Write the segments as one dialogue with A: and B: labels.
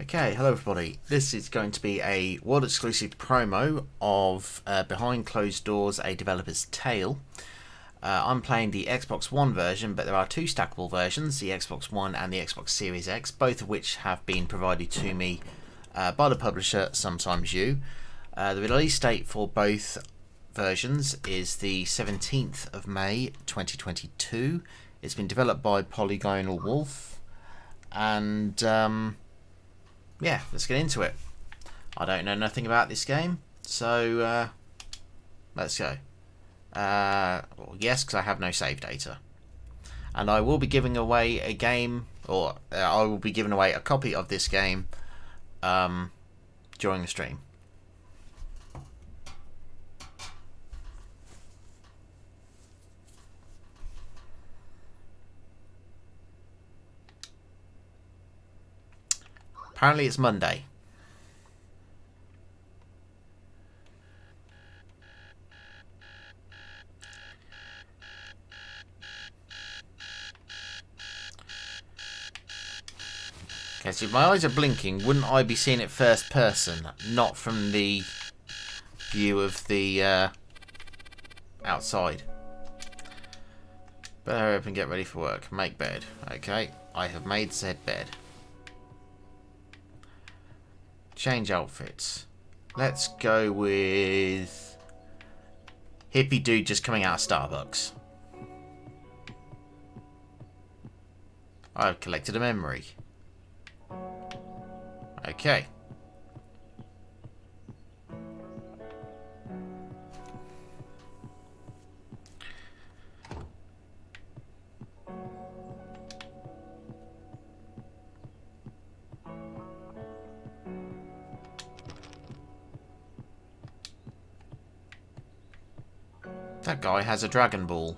A: Okay, hello everybody. This is going to be a world exclusive promo of Behind Closed Doors, A Developer's Tale. I'm playing the Xbox One version, but there are two stackable versions, the Xbox One and the Xbox Series X, both of which have been provided to me by the publisher, Sometimes You. The release date for both versions is the 17th of May 2022. It's been developed by Polygonal Wolf, and yeah, let's get into it. I don't know nothing about this game, so let's go. Well, yes, because I have no save data. And I will be giving away a game, or I will be giving away a copy of this game during the stream. Apparently it's Monday. Okay, so if my eyes are blinking, wouldn't I be seeing it first person, not from the view of the outside? Better hurry up and get ready for work. Make bed. Okay, I have made said bed. Change outfits. Let's go with hippie dude just coming out of Starbucks. I've collected a memory. Okay. That guy has a Dragon Ball.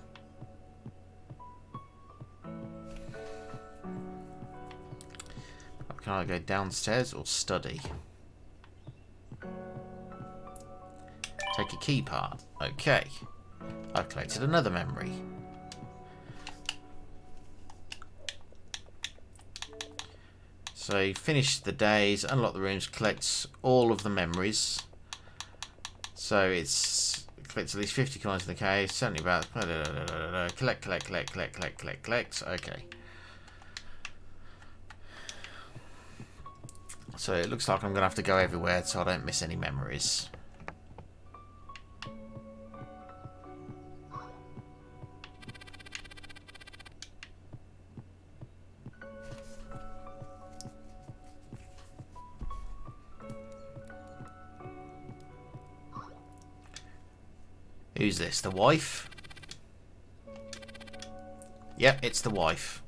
A: Can I go downstairs or study? Take a key part. Okay. I've collected another memory. So finish the days, unlock the rooms, collects all of the memories. So it's collects at least 50 coins in the cave, certainly about collect. Okay. So it looks like I'm gonna have to go everywhere so I don't miss any memories. Who's this? The wife? Yep, it's the wife.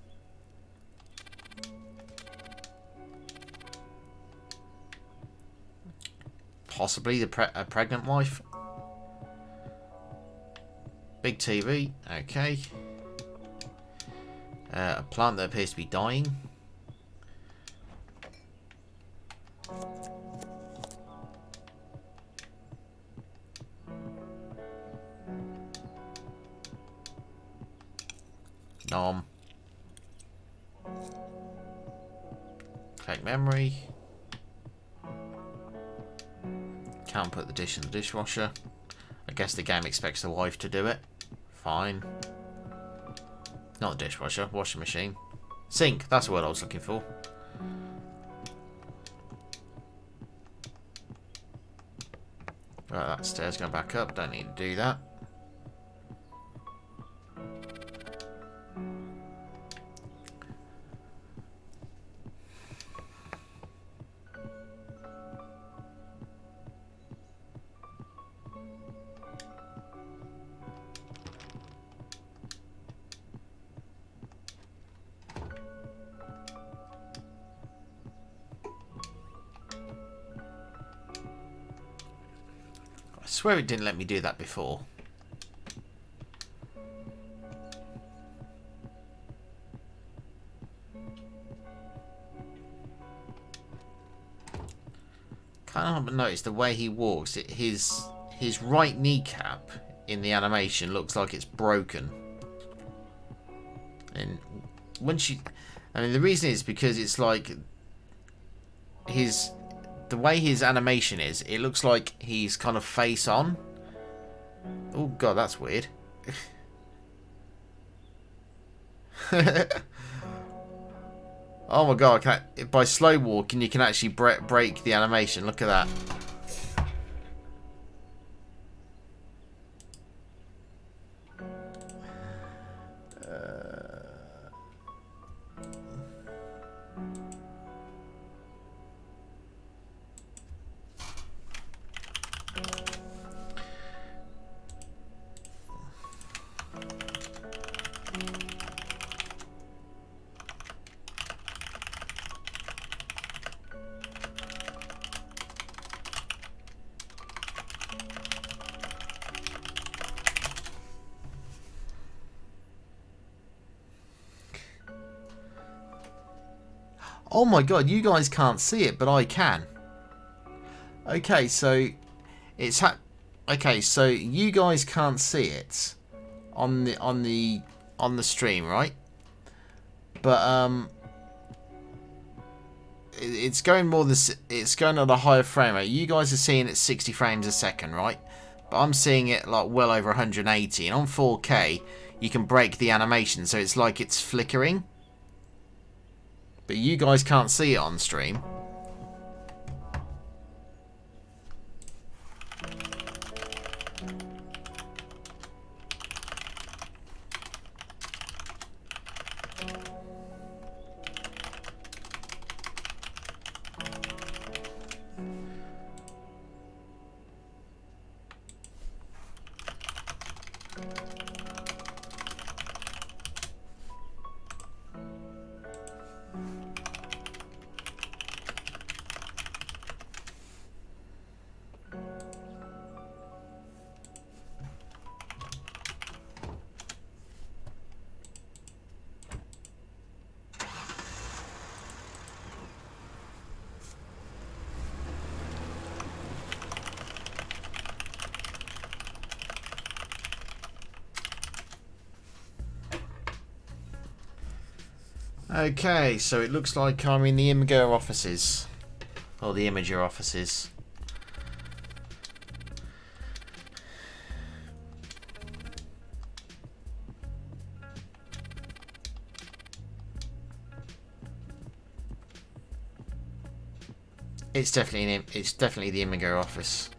A: Possibly a pregnant wife. Big TV. Okay. A plant that appears to be dying. Nom. Collect memory. Can't put the dish in the dishwasher. I guess the game expects the wife to do it. Fine. Not the dishwasher, washing machine. Sink, that's the word I was looking for. Right, that stairs going back up, don't need to do that. I swear it didn't let me do that before. Can't help but notice the way he walks. His right kneecap in the animation looks like it's broken. And when she, I mean, the reason is because it's like the way his animation is, it looks like he's kind of face on. Oh god, that's weird. Oh my god, by slow walking you can actually break the animation. Look at that. Oh my god, you guys can't see it, but I can. Okay, so it's okay, so you guys can't see it on the stream, right? But it's going more than it's going at a higher frame rate. You guys are seeing it 60 frames a second, right? But I'm seeing it like well over 180, and on 4K you can break the animation, so it's like it's flickering. But you guys can't see it on stream. Okay, so it looks like I'm in the Imager offices. Or the Imager offices. It's definitely the Imager office.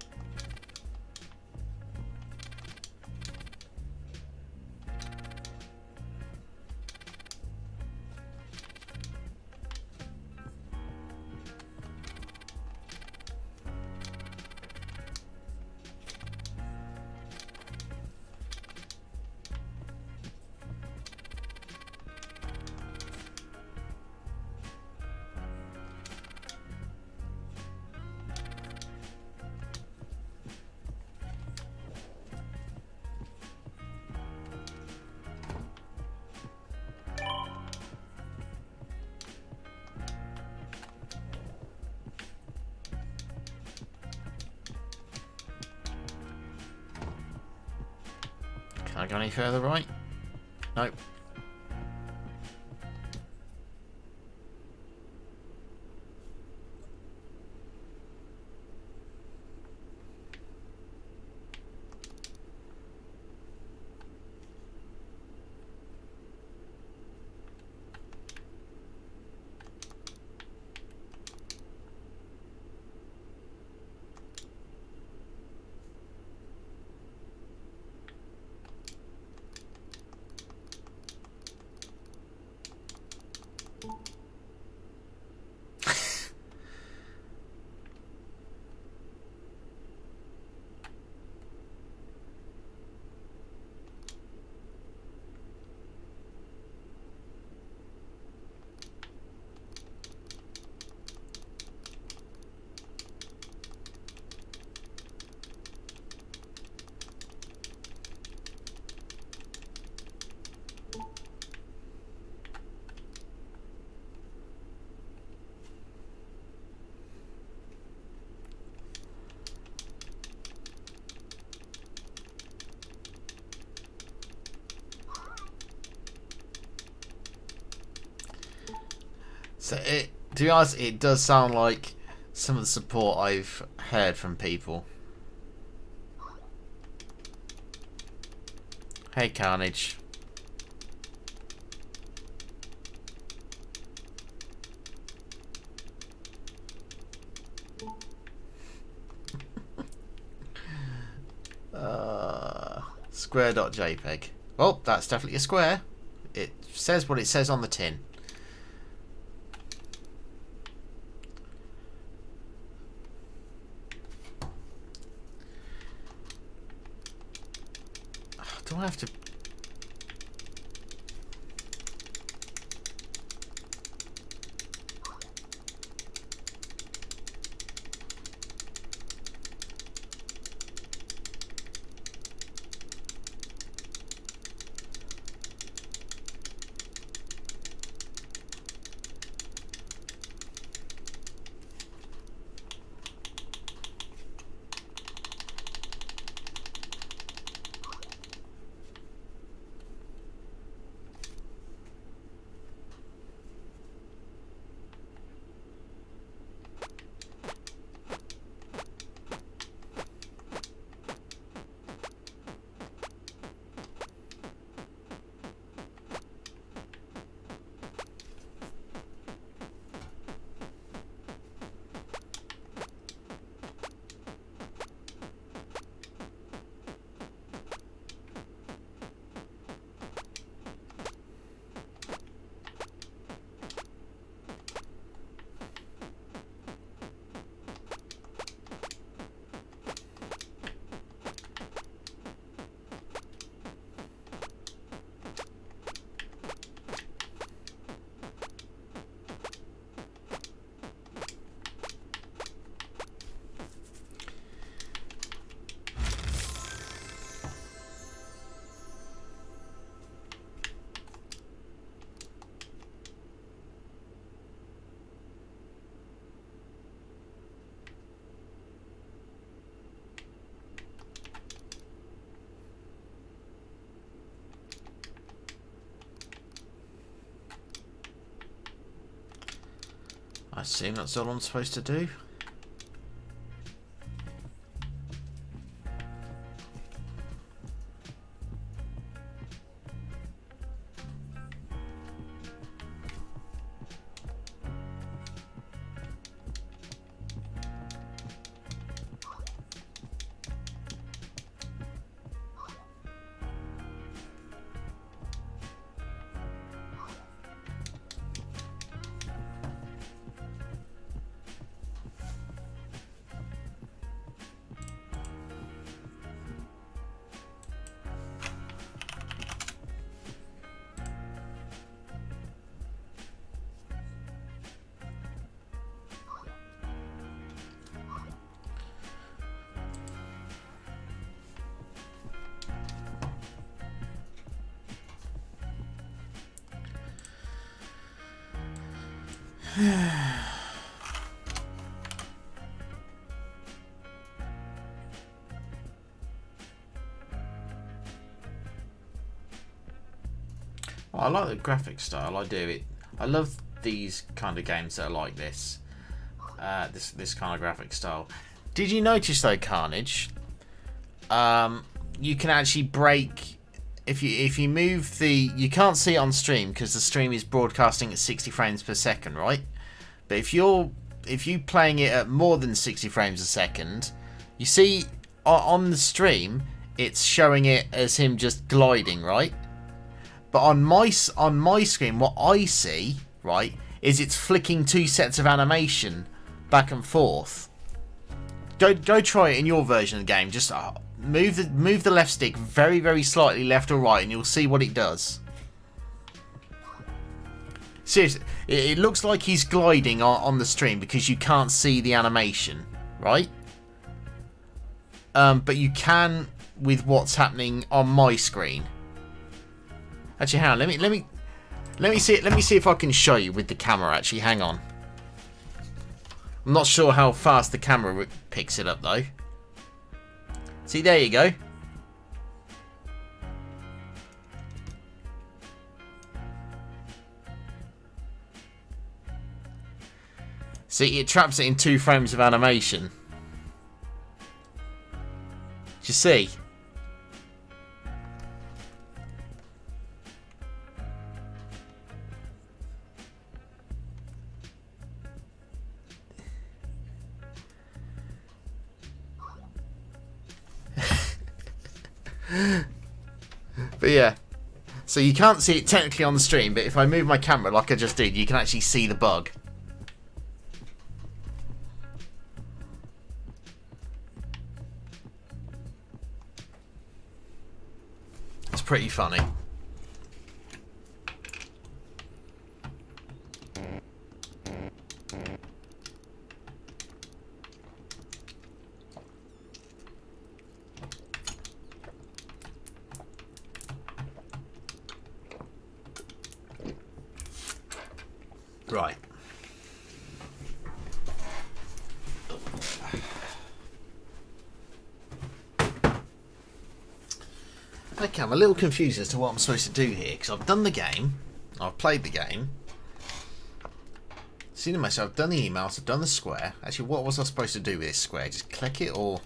A: Can I go any further right? Nope. So to be honest, it does sound like some of the support I've heard from people. Hey, Carnage. Square.jpg. Oh, that's definitely a square. It says what it says on the tin. Do I have to... I assume that's all I'm supposed to do. I like the graphic style. I do it. I love these kind of games that are like this. This kind of graphic style. Did you notice though, Carnage? You can actually break if you move the. You can't see it on stream because the stream is broadcasting at 60 frames per second, right? But if you playing it at more than 60 frames a second, you see on the stream it's showing it as him just gliding, right? But on my screen, what I see, right, is it's flicking two sets of animation back and forth. Go try it in your version of the game. Just move the left stick very, very slightly left or right, and you'll see what it does. Seriously, it looks like he's gliding on the stream because you can't see the animation, right? But you can with what's happening on my screen. Actually, hang on. Let me see if I can show you with the camera. Actually, hang on. I'm not sure how fast the camera picks it up though. See, there you go. See, it traps it in 2 frames of animation. Do you see? But yeah, so you can't see it technically on the stream, but if I move my camera like I just did, you can actually see the bug. It's pretty funny. Right. Okay, I'm a little confused as to what I'm supposed to do here, because I've done the game, I've played the game, seen it myself, I've done the emails, I've done the square. Actually, what was I supposed to do with this square? Just click it, or...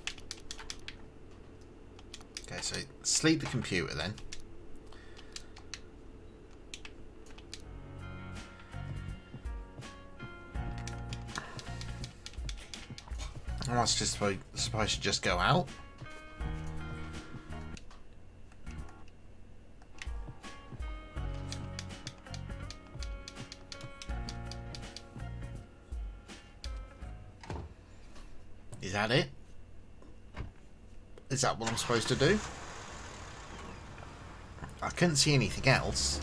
A: Okay, so sleep the computer then. Am I just supposed to just go out? Is that it? Is that what I'm supposed to do? I couldn't see anything else.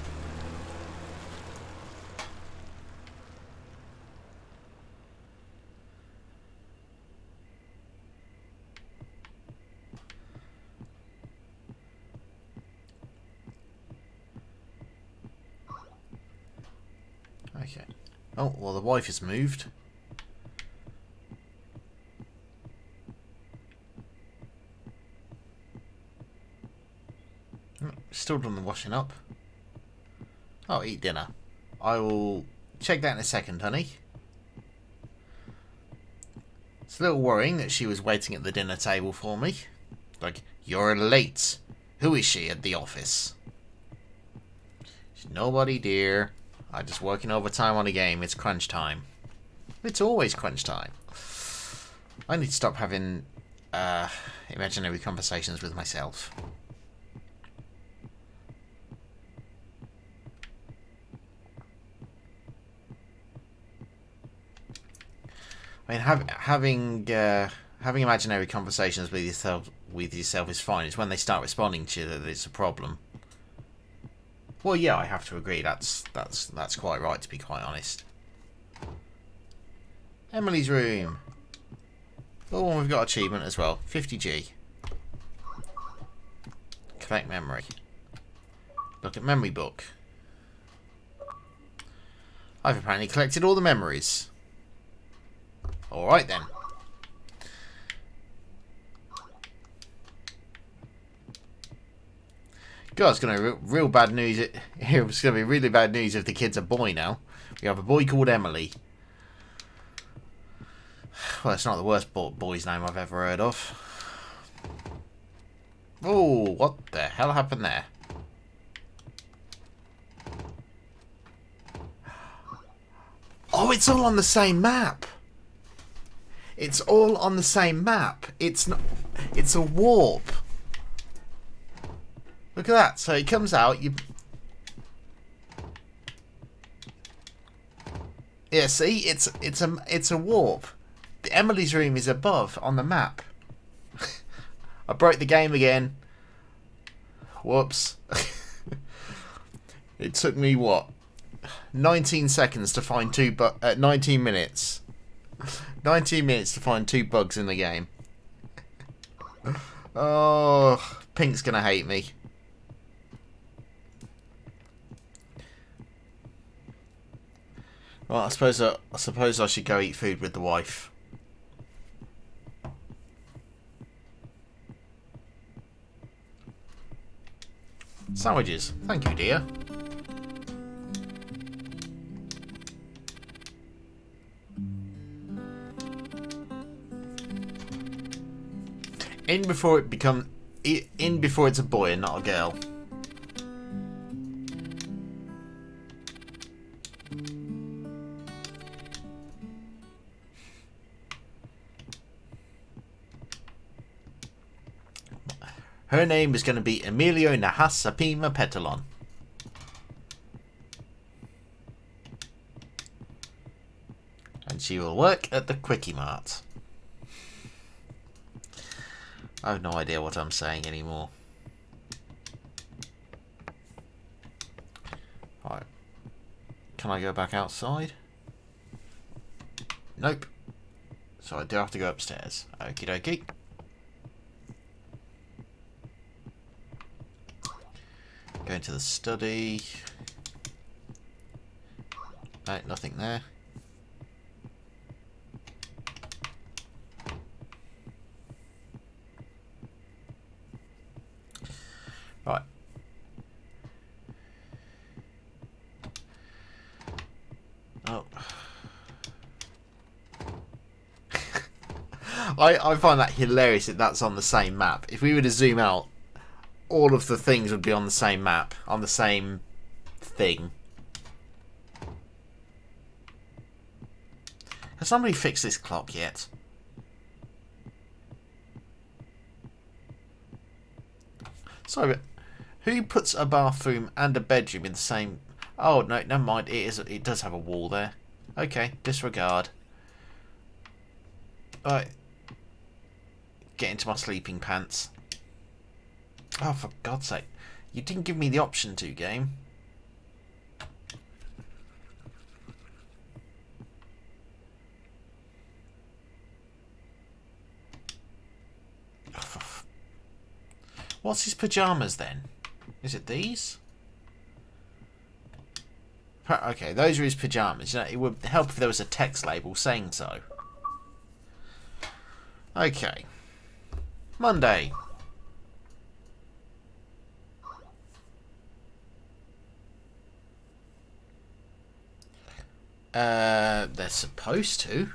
A: Okay. Oh, well, the wife has moved. Still done the washing up. Oh, eat dinner. I will check that in a second, honey. It's a little worrying that she was waiting at the dinner table for me. Like, you're late. Who is she at the office? She's nobody, dear. I'm just working overtime on a game. It's crunch time. It's always crunch time. I need to stop having imaginary conversations with myself. I mean, having imaginary conversations with yourself is fine. It's when they start responding to you that it's a problem. Well, yeah, I have to agree. That's quite right, to be quite honest. Emily's room. Oh, and we've got achievement as well. 50G. Collect memory. Look at memory book. I've apparently collected all the memories. Alright then. God, it's going to be real bad news. It's going to be really bad news if the kid's a boy now. We have a boy called Emily. Well, it's not the worst boy's name I've ever heard of. Oh, what the hell happened there? Oh, it's all on the same map. It's all on the same map. It's not. It's a warp. Look at that. So it comes out. Yeah. See, it's a warp. The Emily's room is above on the map. I broke the game again. Whoops. It took me what? 19 seconds to find 19 minutes. 19 minutes to find 2 bugs in the game. Oh, Pink's gonna hate me. Well, I suppose I should go eat food with the wife. Sandwiches. Thank you, dear. In before it become in before it's a boy and not a girl. Her name is going to be Emilio Nahasapima Petalon. And she will work at the Quickie Mart. I have no idea what I'm saying anymore. Right. Can I go back outside? Nope. So I do have to go upstairs. Okie dokie. Go into the study. No, nothing there. Right. Oh. I find that hilarious that that's on the same map. If we were to zoom out, all of the things would be on the same map, on the same thing. Has somebody fixed this clock yet? Sorry, but who puts a bathroom and a bedroom in the same... Oh, no, never mind. It does have a wall there. Okay, disregard. Right. Get into my sleeping pants. Oh, for God's sake. You didn't give me the option to, game. What's his pyjamas then? Is it these? Okay, those are his pyjamas. You know, it would help if there was a text label saying so. Okay. Monday. They're supposed to.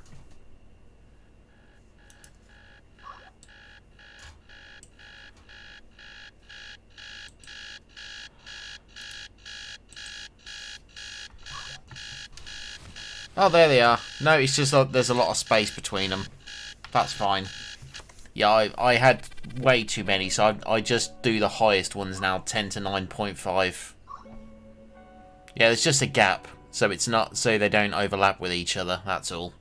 A: Oh, there they are. No, it's just there's a lot of space between them. That's fine. Yeah, I had way too many, so I just do the highest ones now, 10 to 9.5. Yeah, there's just a gap, so it's not so they don't overlap with each other. That's all.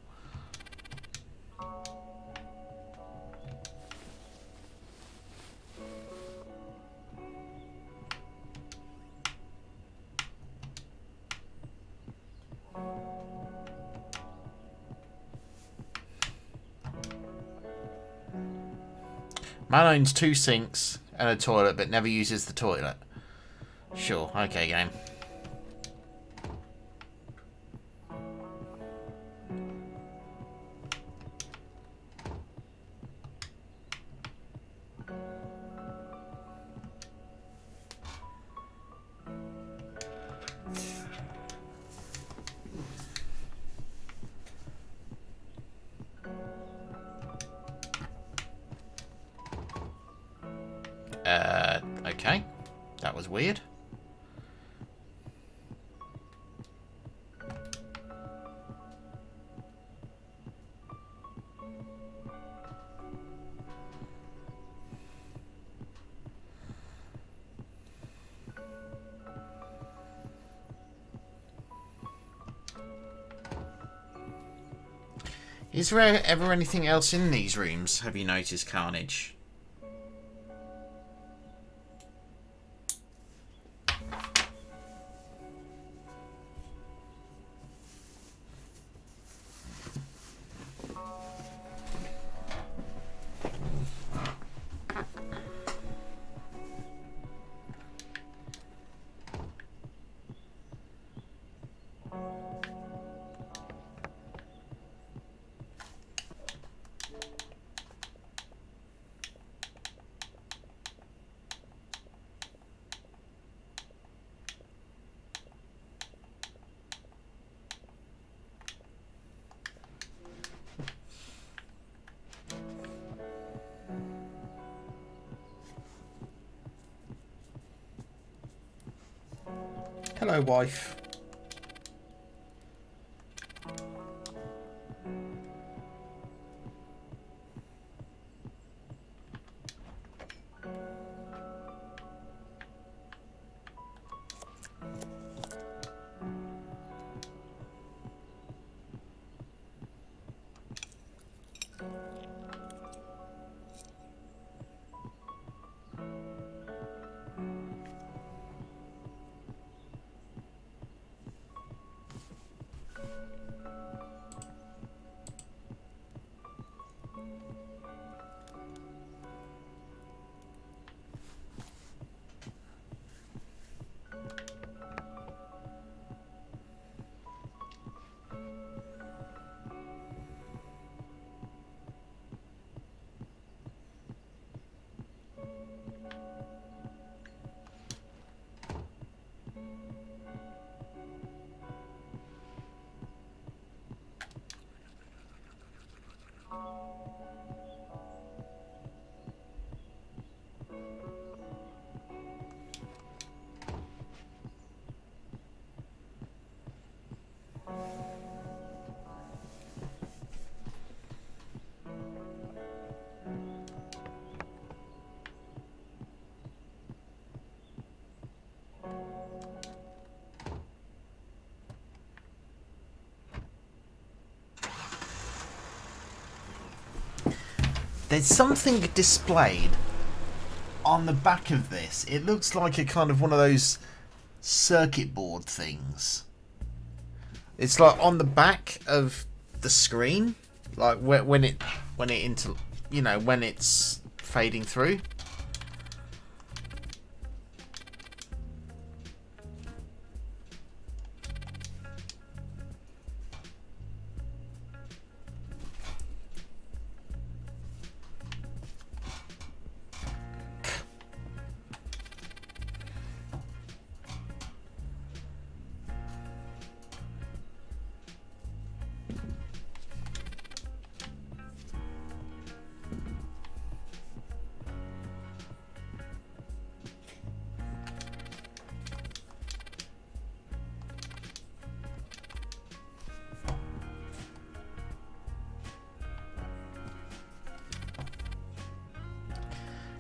A: Man owns 2 sinks and a toilet, but never uses the toilet. Sure, okay, game. Okay. That was weird. Is there ever anything else in these rooms? Have you noticed, Carnage? Hello, wife. There's something displayed on the back of this. It looks like a kind of one of those circuit board things. It's like on the back of the screen, like when it's fading through.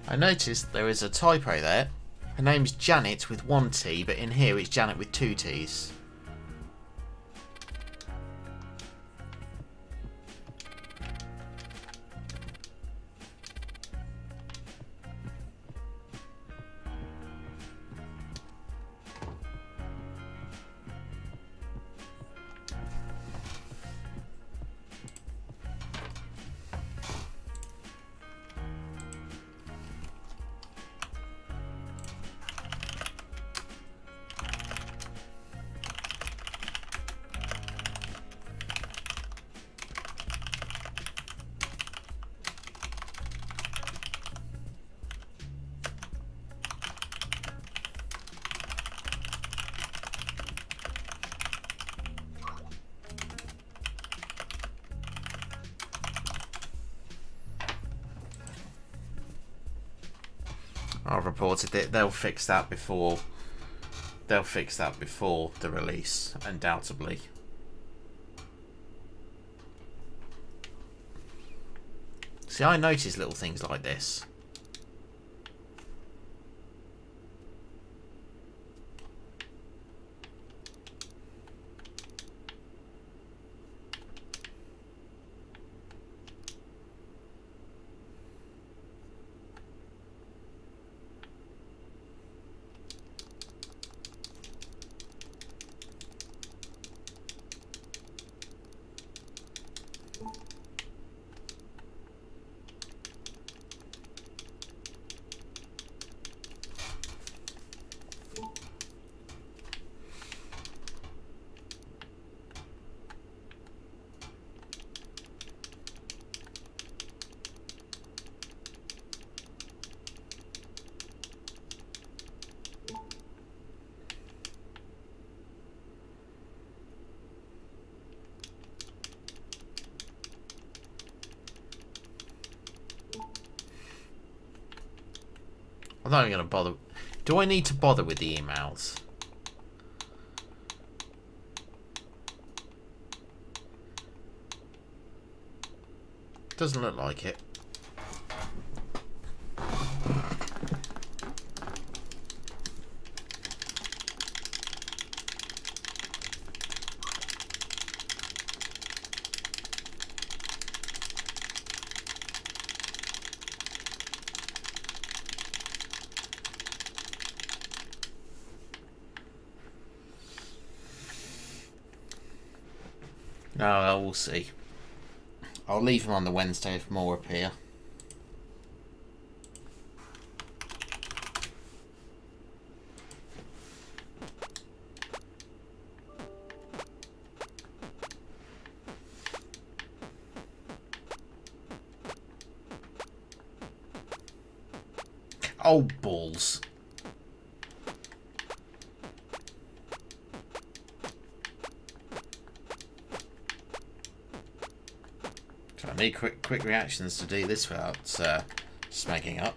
A: I noticed there is a typo there. Her name's Janet with one T, but in here it's Janet with two T's. I've reported it. They'll fix that before the release, undoubtedly. See, I notice little things like this. I'm not even going to bother. Do I need to bother with the emails? Doesn't look like it. No, we'll see. I'll leave them on the Wednesday if more appear. Oh, balls. I need quick reactions to do this without smacking up.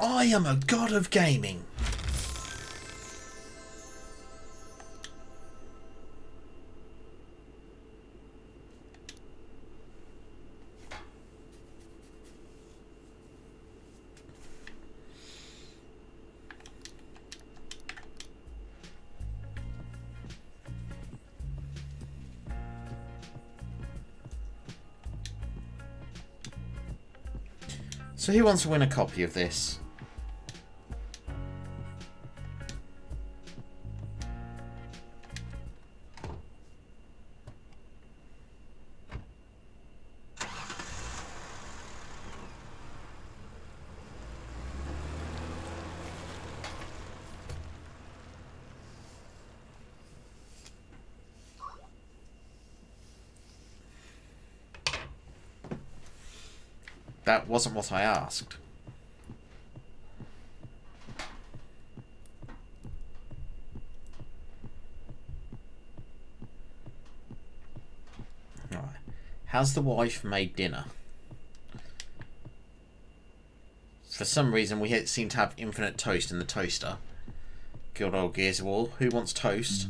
A: I am a god of gaming. So who wants to win a copy of this? That wasn't what I asked. Right. Has the wife made dinner? For some reason, we seem to have infinite toast in the toaster. Good old Gears of War. Who wants toast?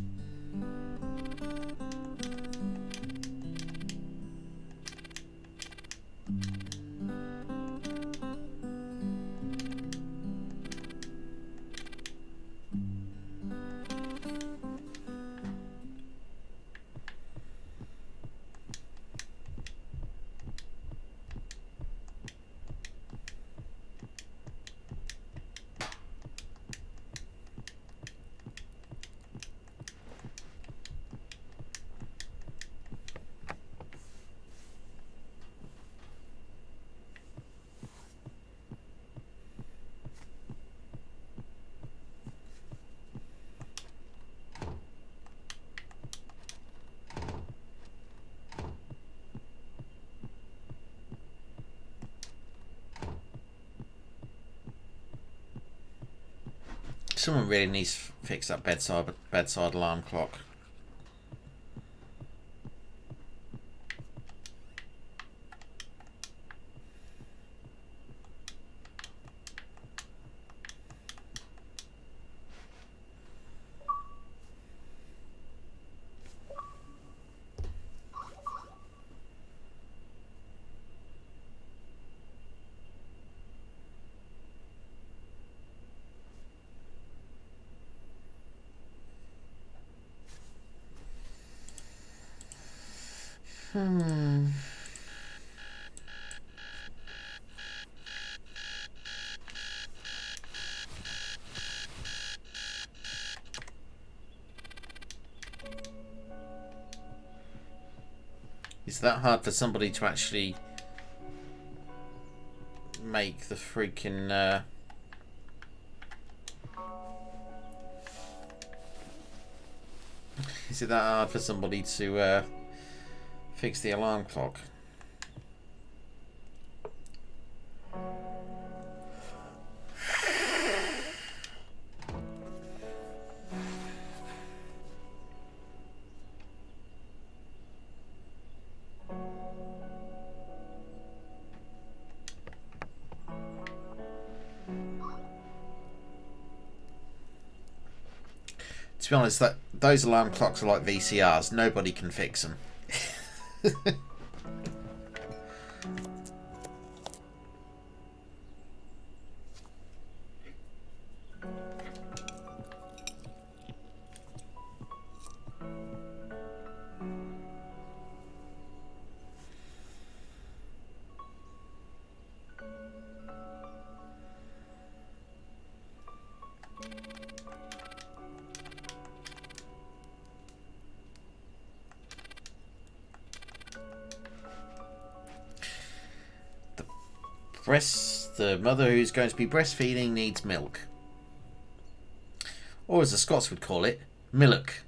A: Someone really needs to fix that bedside alarm clock. Is that hard for somebody to actually make the freaking is it that hard for somebody to fix the alarm clock? be honest, those alarm clocks are like VCRs. Nobody can fix them. The mother who's going to be breastfeeding needs milk. Or as the Scots would call it, milk.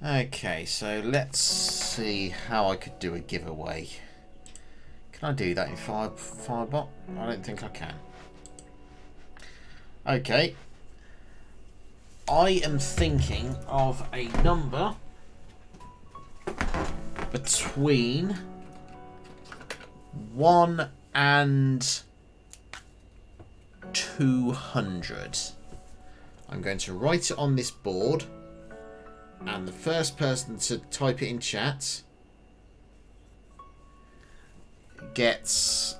A: Okay, so let's see how I could do a giveaway. Can I do that in Firebot? I don't think I can. Okay. I am thinking of a number between 1 and 200. I'm going to write it on this board. And the first person to type it in chat gets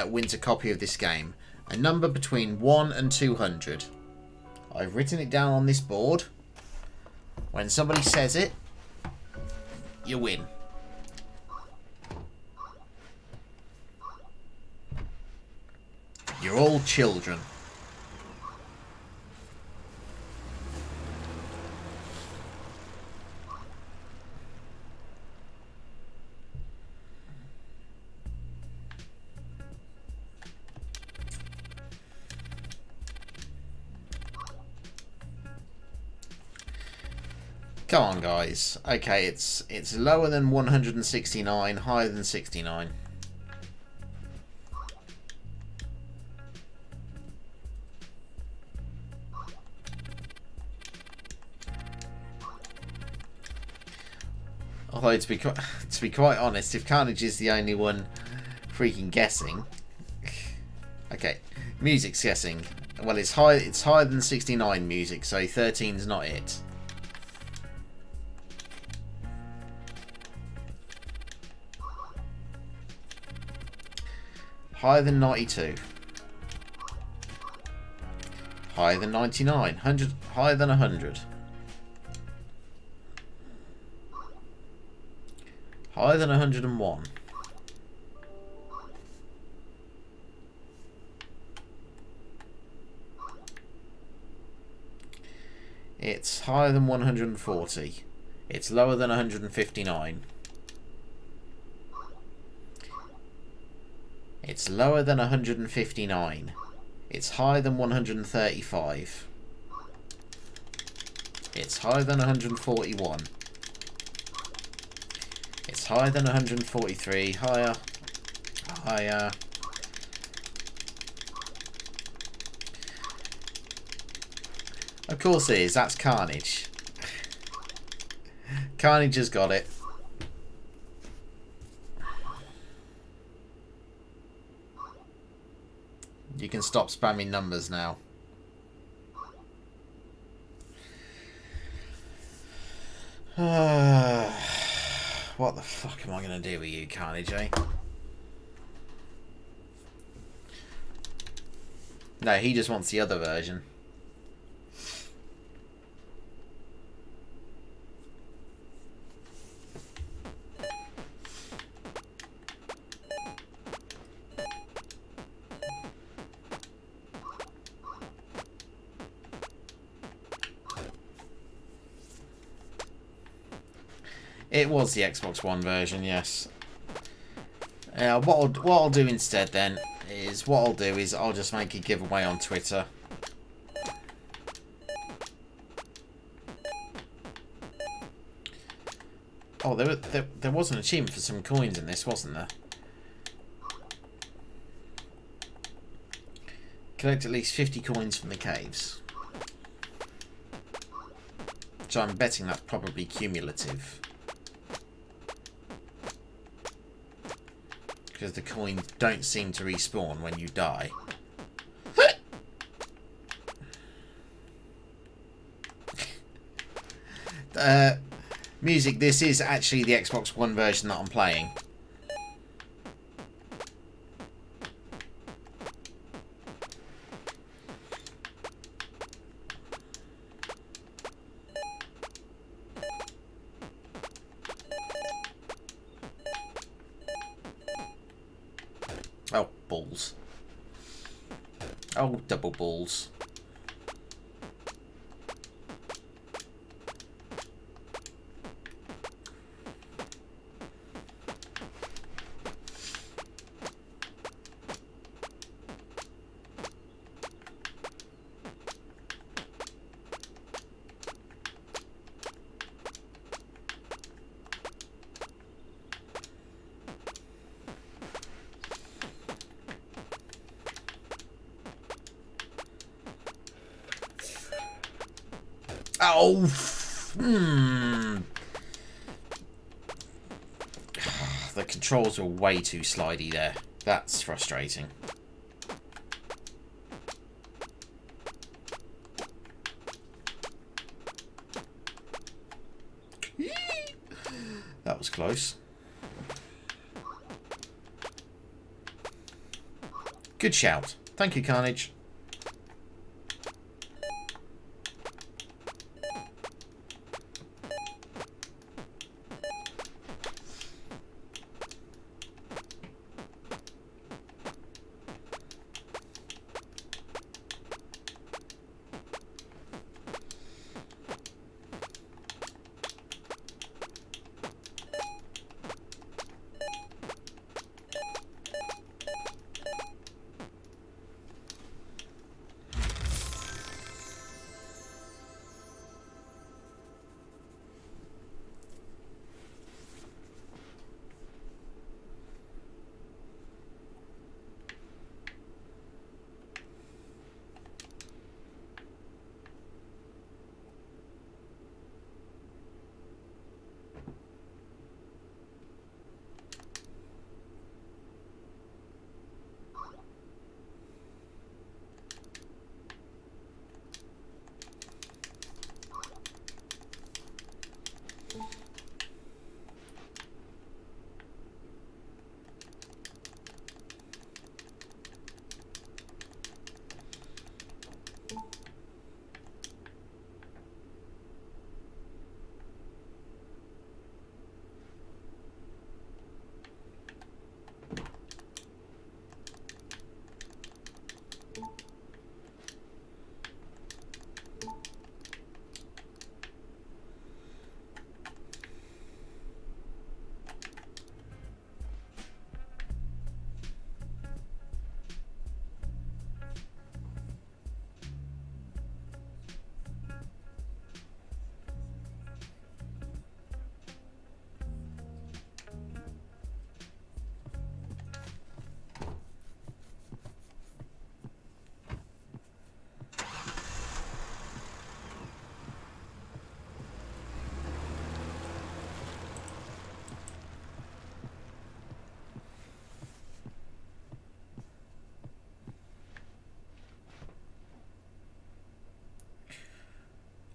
A: wins a copy of this game. A number between 1 and 200. I've written it down on this board. When somebody says it, you win. You're all children. Come on, guys. Okay, it's lower than 169, higher than 69. Although to be quite honest, if Carnage is the only one freaking guessing, okay, music's guessing. Well, it's higher than 69 music, so 13's not it. Higher than 92. Higher than 99. 100. Higher than 100. Higher than 101. It's higher than 140. It's lower than 159. It's lower than 159. It's higher than 135. It's higher than 141. It's higher than 143. Higher. Higher. Of course it is. That's Carnage. Carnage has got it. You can stop spamming numbers now. What the fuck am I going to do with you, Carnage, eh? No, he just wants the other version. It was the Xbox One version, yes. What I'll do instead then is I'll just make a giveaway on Twitter. Oh, there was an achievement for some coins in this, wasn't there? Collect at least 50 coins from the caves. So I'm betting that's probably cumulative. Because the coins don't seem to respawn when you die. Music, this is actually the Xbox One version that I'm playing. Oh, balls. Oh, double balls. Oh, the controls are way too slidey there. That's frustrating. That was close. Good shout. Thank you, Carnage.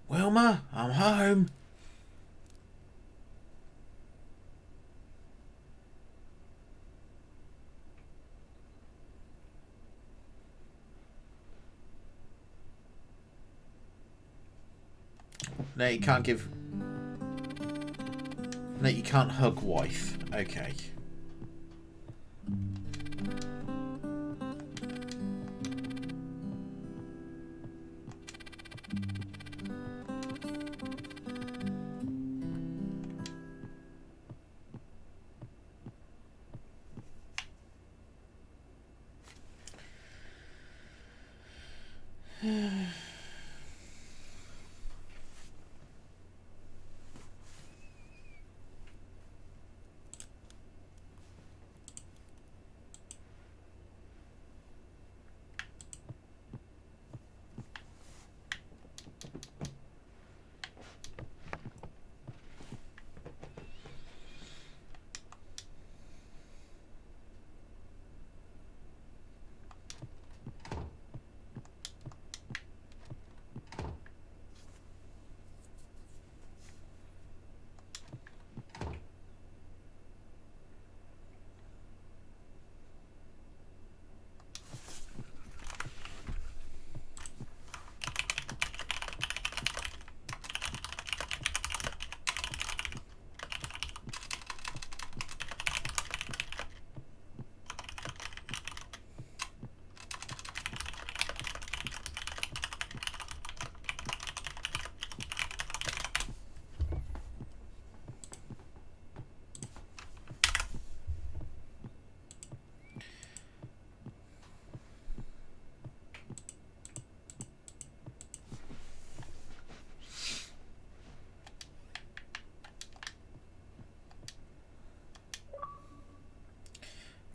A: Wilma, I'm home. No, you can't give... No, you can't hug wife. Okay.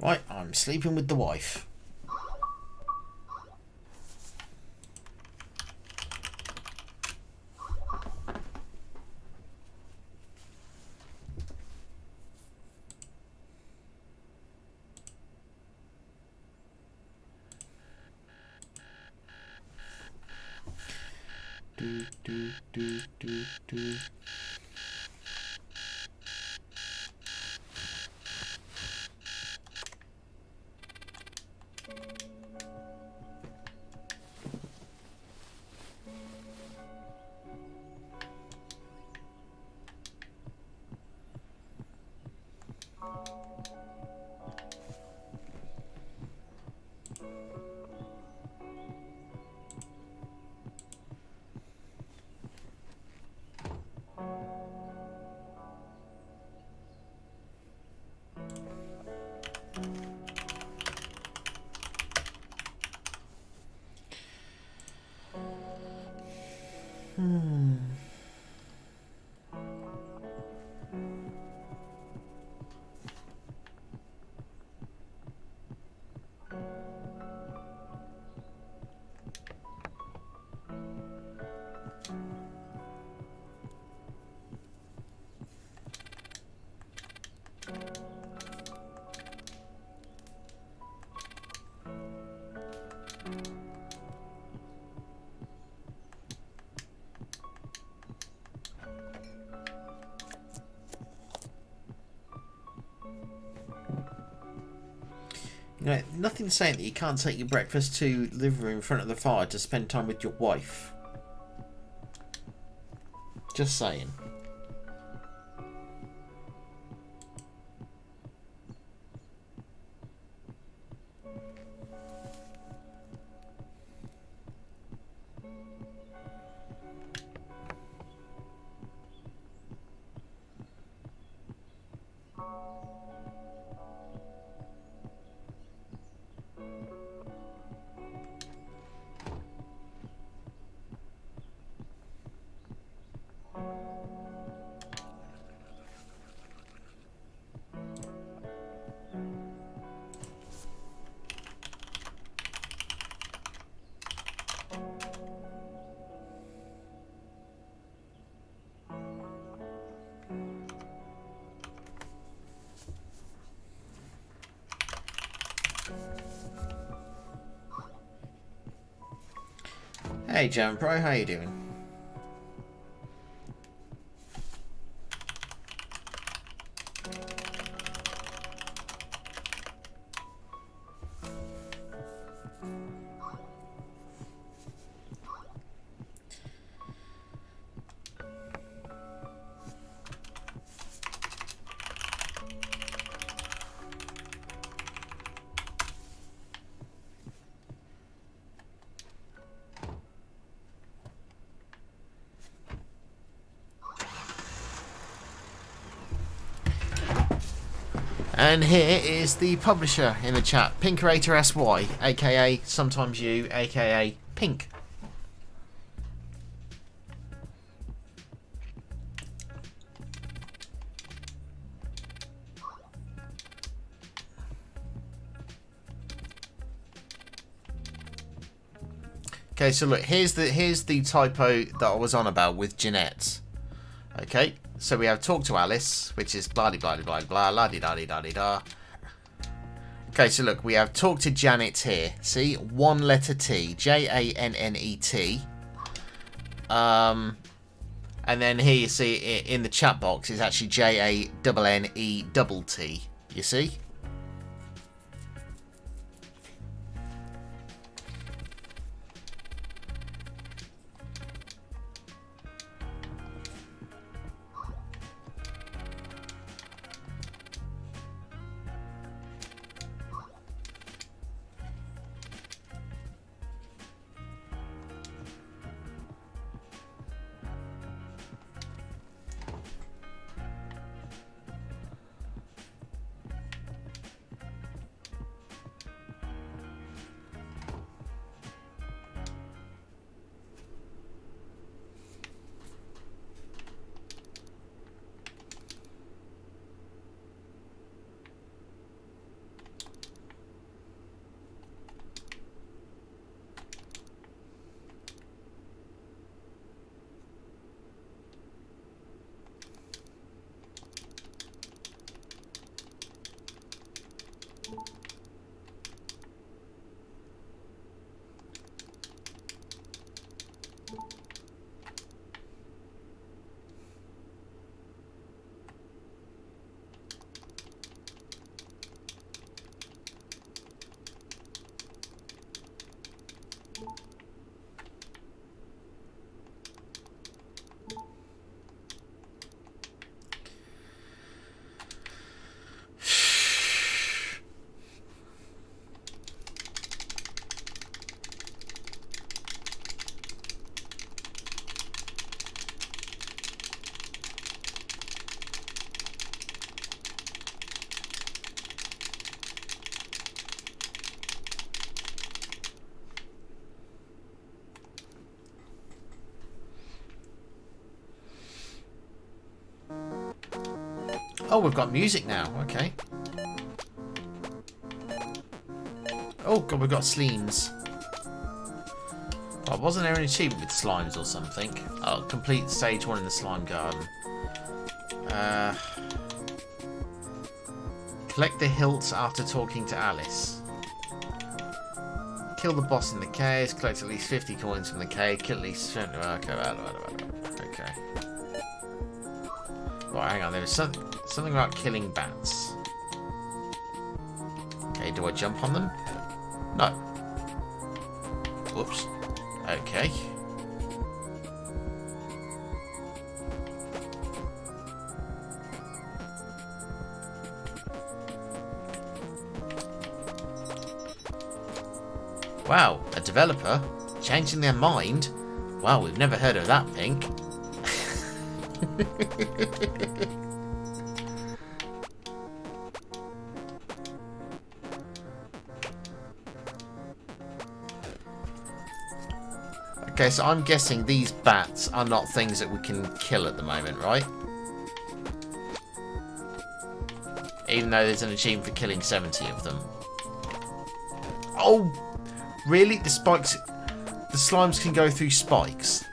A: Right, I'm sleeping with the wife. Do, do, do, do, do. You know, nothing's saying that you can't take your breakfast to the living room in front of the fire to spend time with your wife. Just saying. Hey Jam Pro, how you doing? And here is the publisher in the chat, Pinkerator SY, aka Sometimes You, aka Pink. Okay, so look, here's the typo that I was on about with Jeanette. Okay, so we have talk to Alice, which is blah blah blah blah blah la di da di da di da. Okay, so look, we have talk to Janet here. See, one letter T, Jannet. And then here you see in the chat box is actually Jannet. You see? Oh, we've got music now. Okay. Oh god, we've got slimes. Oh, wasn't there an achievement with slimes or something? Oh, complete stage 1 in the slime garden. Collect the hilts after talking to Alice. Kill the boss in the cave. Collect at least 50 coins from the cave. Kill at least... Okay. Right, hang on. There was something about killing bats. Okay, do I jump on them? No. Whoops. Okay. Wow, a developer changing their mind? Wow, we've never heard of that, Pink. Okay, so I'm guessing these bats are not things that we can kill at the moment, right? Even though there's an achievement for killing 70 of them. Oh! Really? The spikes... The slimes can go through spikes?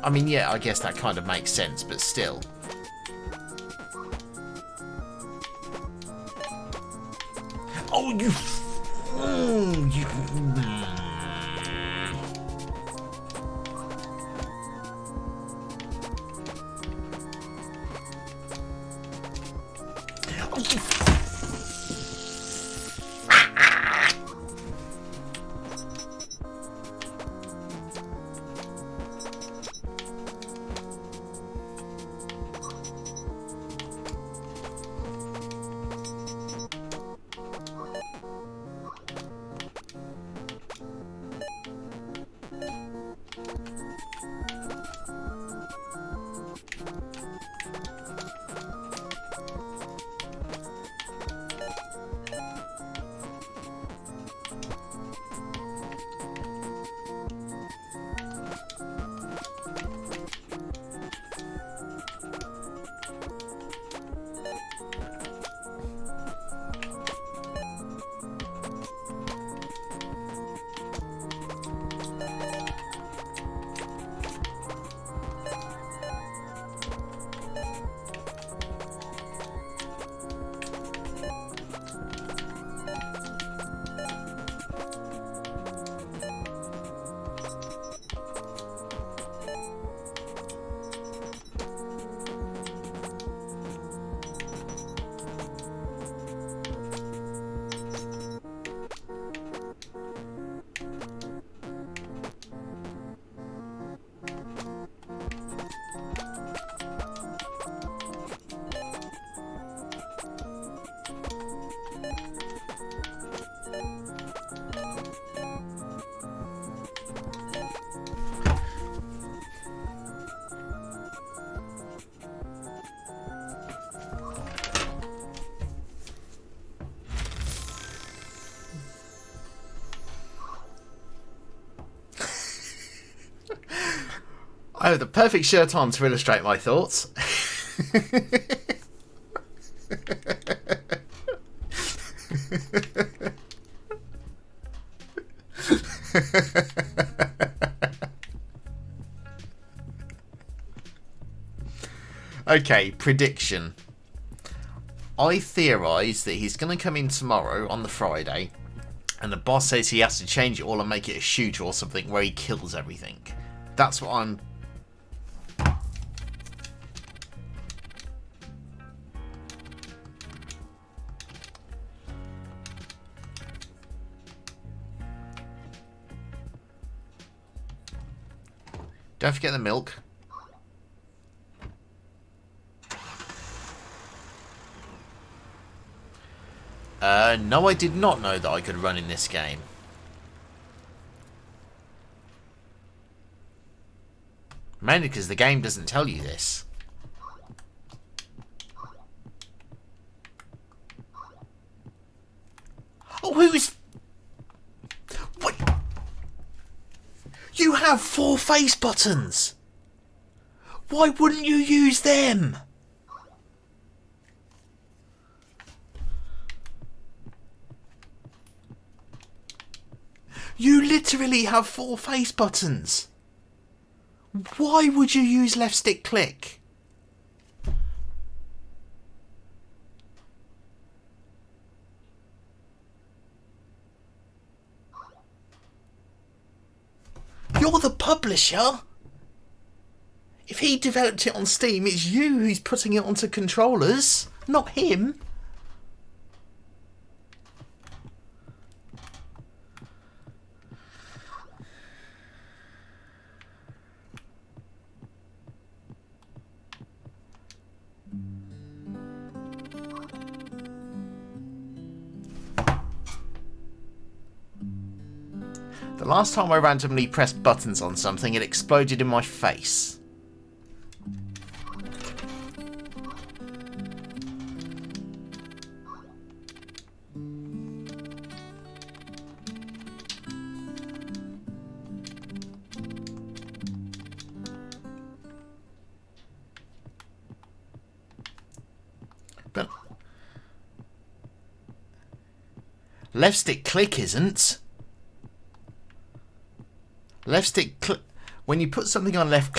A: I mean, yeah, I guess that kind of makes sense, but still. Oh, you... I have the perfect shirt on to illustrate my thoughts. Okay, prediction. I theorise that he's going to come in tomorrow on the Friday, and the boss says he has to change it all and make it a shooter or something where he kills everything. That's what I'm... Don't forget the milk. No, I did not know that I could run in this game. Mainly because the game doesn't tell you this. Oh, who's... What? You have 4 face buttons. Why wouldn't you use them? You literally have 4 face buttons. Why would you use left stick click? You're the publisher. If he developed it on Steam, it's you who's putting it onto controllers, not him. The last time I randomly pressed buttons on something, it exploded in my face. But left stick click isn't. Left stick click. When you put something on left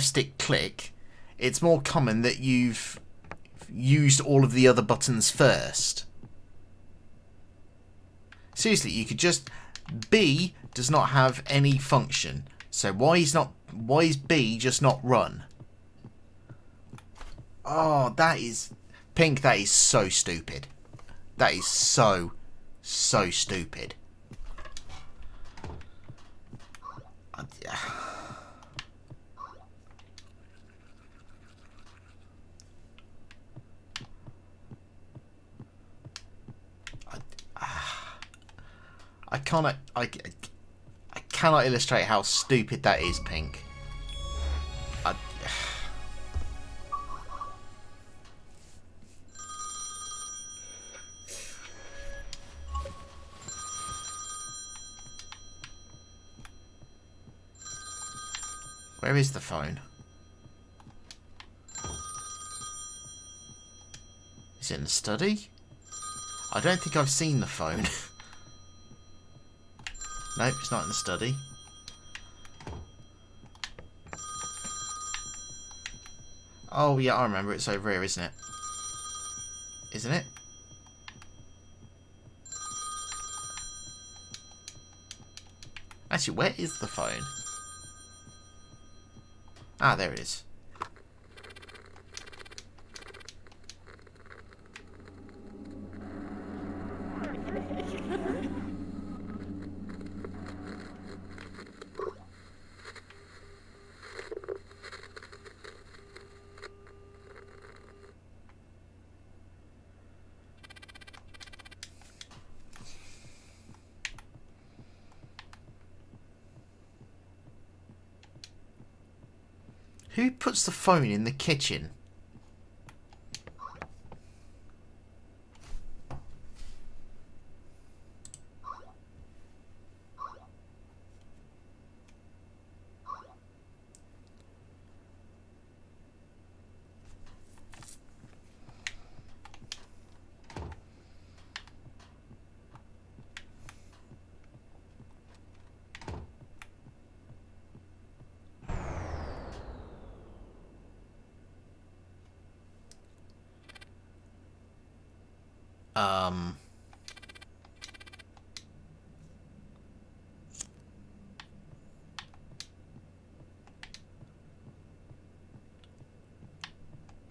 A: stick click, it's more common that you've used all of the other buttons first. Seriously, you could just... B does not have any function. So why is B just not run? Oh, that is... Pink, that is so stupid. That is so stupid. I cannot illustrate how stupid that is, Pink. Where is the phone? Is it in the study? I don't think I've seen the phone. Nope, it's not in the study. Oh yeah, I remember. It's over here, isn't it? Isn't it? Actually, where is the phone? Ah, there it is. Who puts the phone in the kitchen?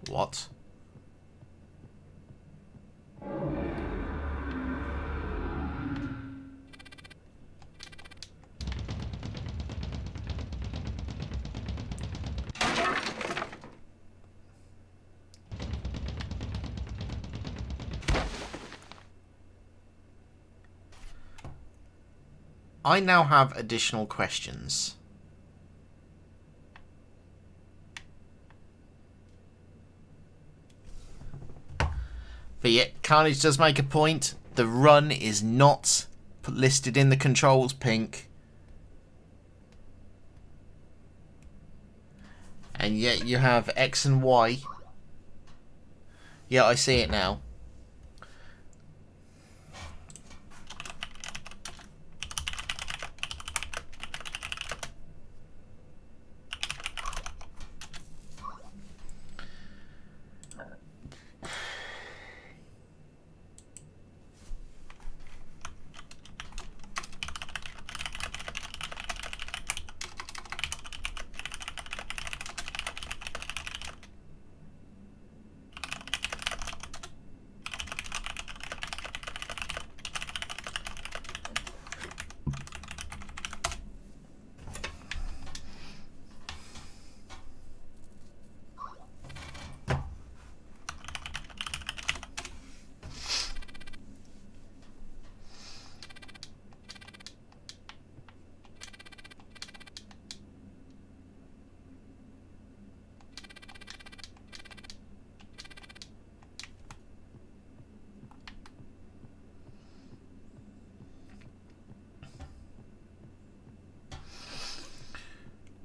A: What? I now have additional questions. But yet, Carnage does make a point. The run is not listed in the controls, Pink. And yet you have X and Y. Yeah, I see it now.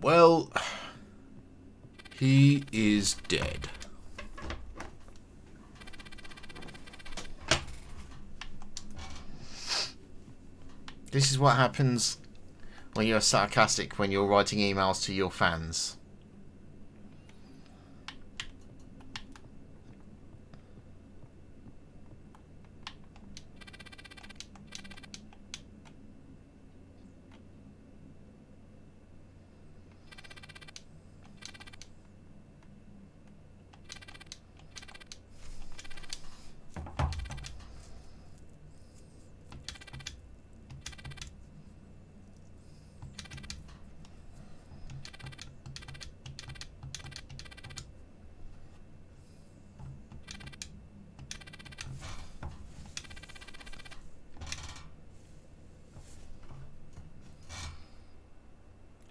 A: Well, he is dead. This is what happens when you're sarcastic when you're writing emails to your fans.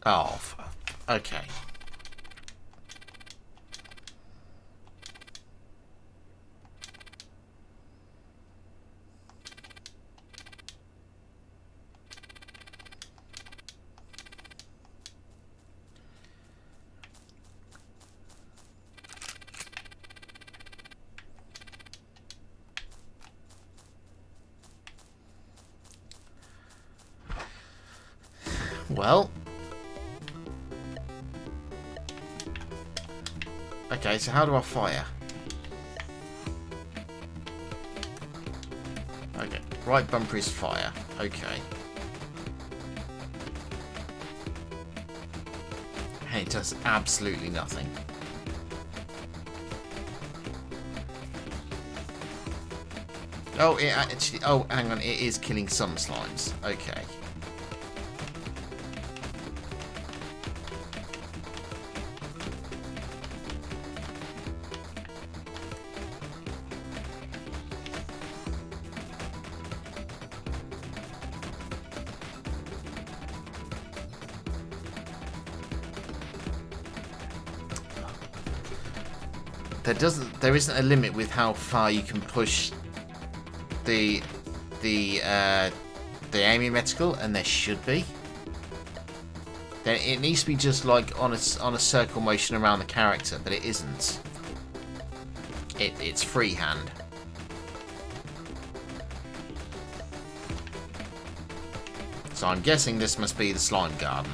A: Oh, okay. Well. Okay, so how do I fire? Okay, right bumper is fire. Okay. Hey, it does absolutely nothing. Oh, it actually... Oh, hang on. It is killing some slimes. Okay. There isn't a limit with how far you can push the aiming reticle, and there should be. Then it needs to be just like on a circle motion around the character, but it isn't. It's freehand. So I'm guessing this must be the slime garden.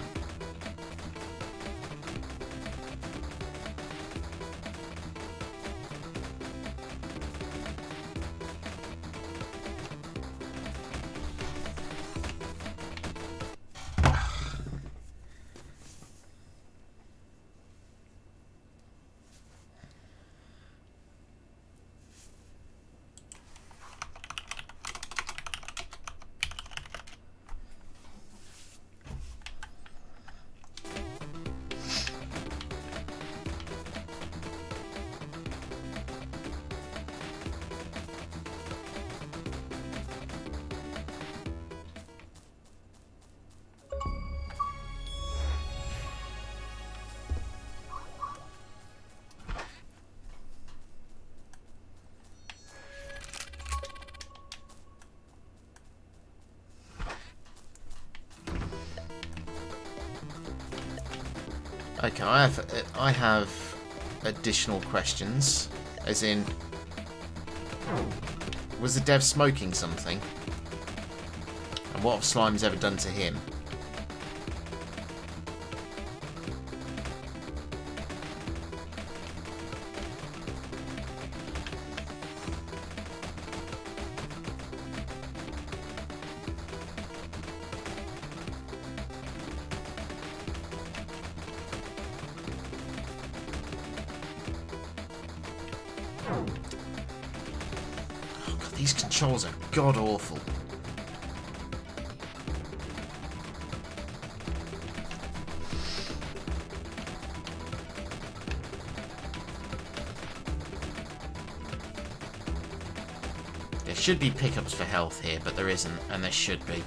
A: Okay, I have additional questions, as in, was the dev smoking something? And what have slimes ever done to him? These controls are god-awful. There should be pickups for health here, but there isn't, and there should be.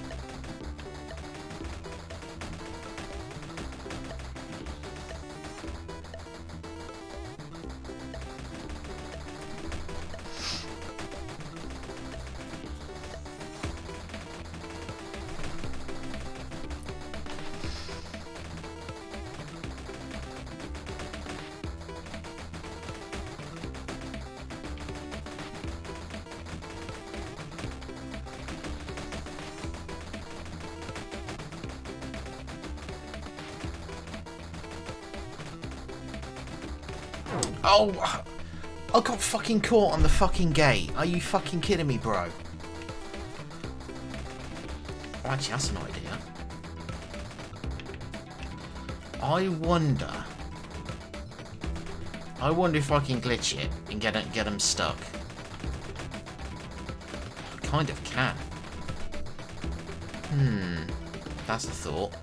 A: Oh! I got fucking caught on the fucking gate. Are you fucking kidding me, bro? Oh, actually, that's an idea. I wonder if I can glitch it and get them stuck. I kind of can. That's a thought.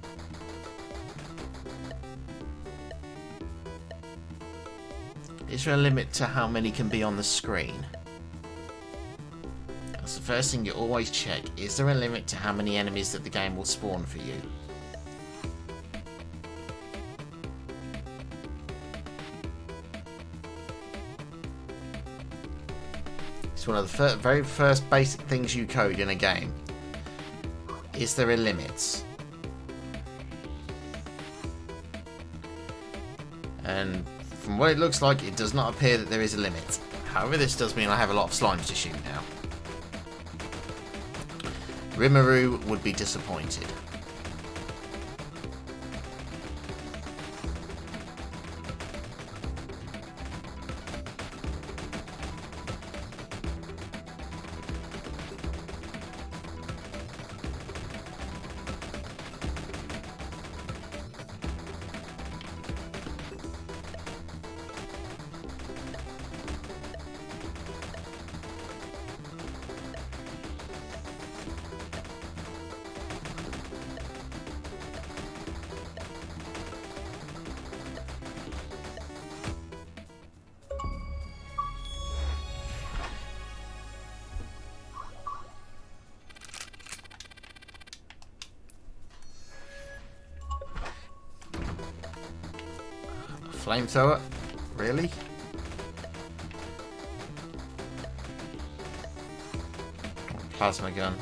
A: Is there a limit to how many can be on the screen? That's the first thing you always check. Is there a limit to how many enemies that the game will spawn for you? It's one of the very first basic things you code in a game. Is there a limit? And from what it looks like, it does not appear that there is a limit. However, this does mean I have a lot of slimes to shoot now. Rimuru would be disappointed. Flamethrower? Really? Plasma gun.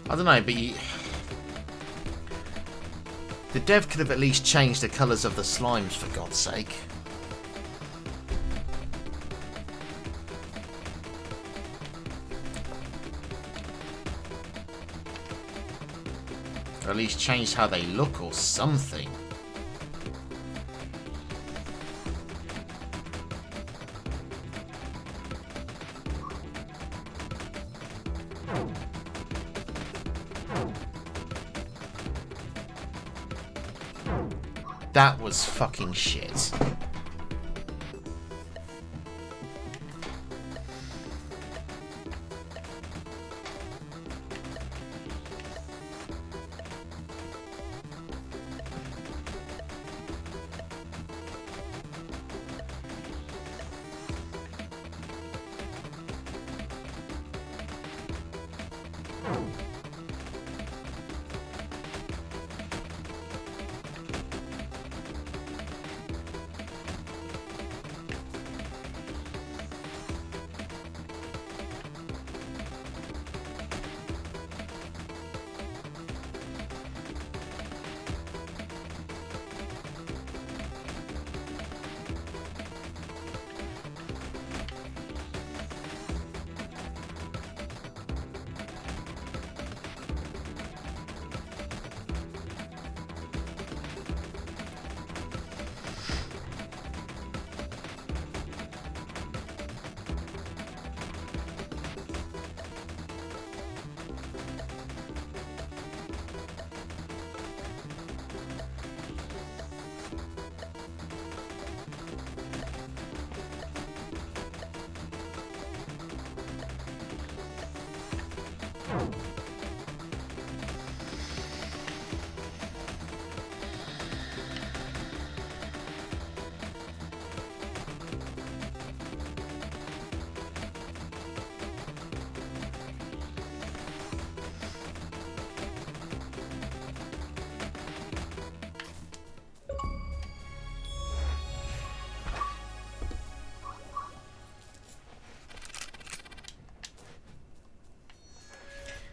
A: I don't know, but the dev could have at least changed the colours of the slimes, for God's sake. Or at least changed how they look or something. That was fucking shit.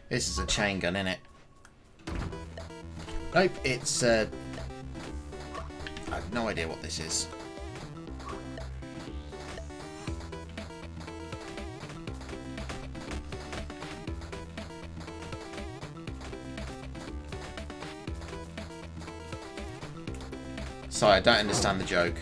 A: This is a chain gun, innit? Nope, it's I have no idea what this is. Sorry, I don't understand the joke.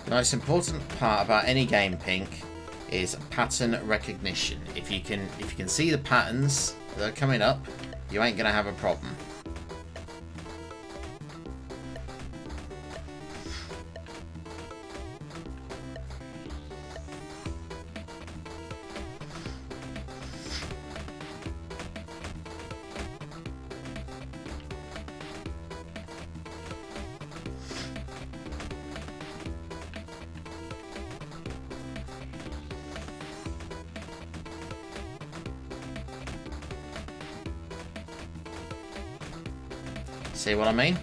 A: The most important part about any game, Pink, is pattern recognition. If you can see the patterns that are coming up, you ain't gonna have a problem. See what I mean?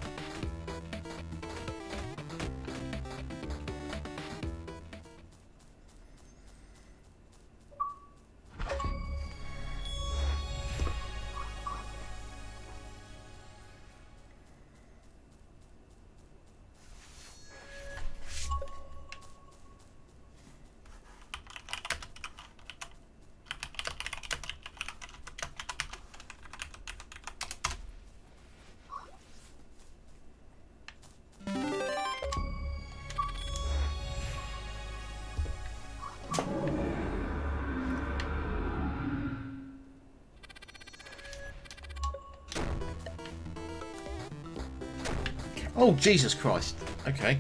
A: Oh, Jesus Christ. Okay.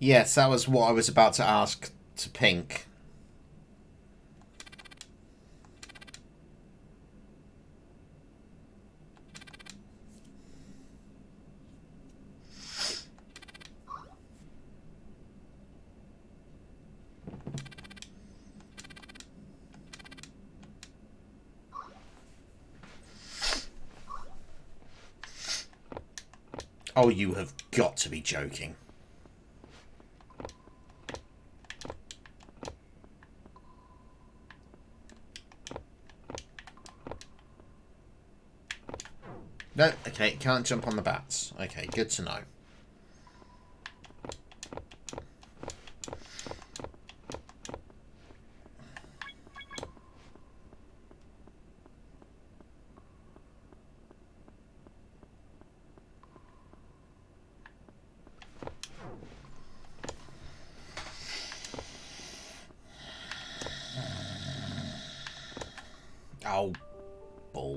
A: Yes, that was what I was about to ask to Pink. Oh, you have got to be joking. No, okay, can't jump on the bats. Okay, good to know.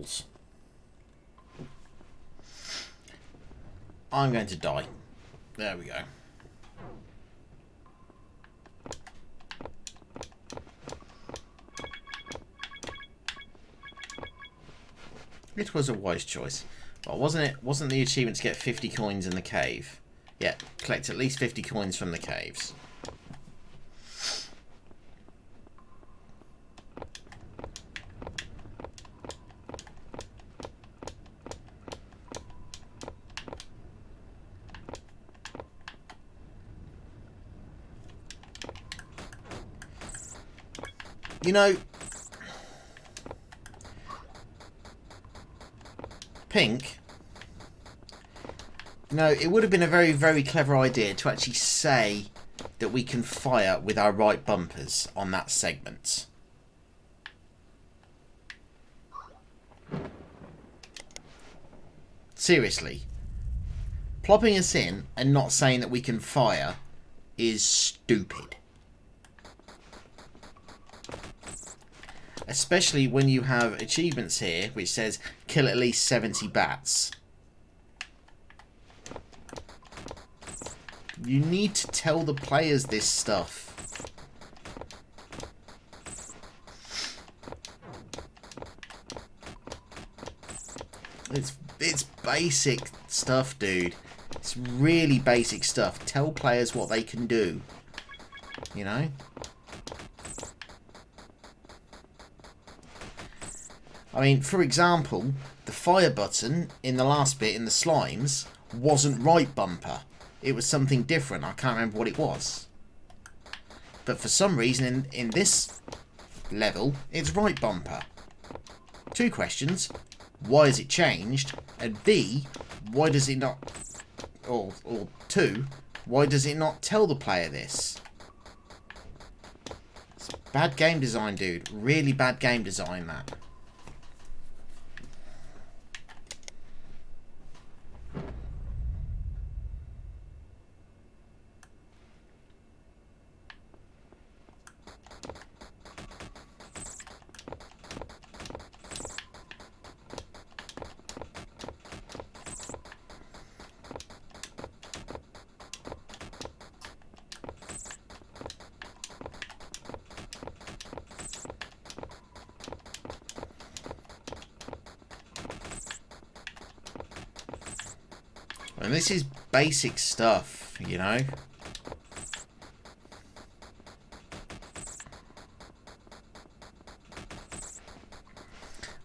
A: walls. I'm going to die. There we go. It was a wise choice. Well, wasn't it? Wasn't the achievement to get 50 coins in the cave? Yeah, collect at least 50 coins from the caves. You know, Pink, you know, it would have been a very, very clever idea to actually say that we can fire with our right bumpers on that segment. Seriously. Plopping us in and not saying that we can fire is stupid. Especially when you have achievements here which says kill at least 70 bats. You need to tell the players this stuff. It's basic stuff, dude. It's really basic stuff. Tell players what they can do. You know? I mean, for example, the fire button in the last bit in the slimes wasn't right bumper. It was something different. I can't remember what it was. But for some reason in this level, it's right bumper. Two questions. Why has it changed? And B, why does it not... Or two, why does it not tell the player this? It's bad game design, dude. Really bad game design, that. And this is basic stuff, you know? I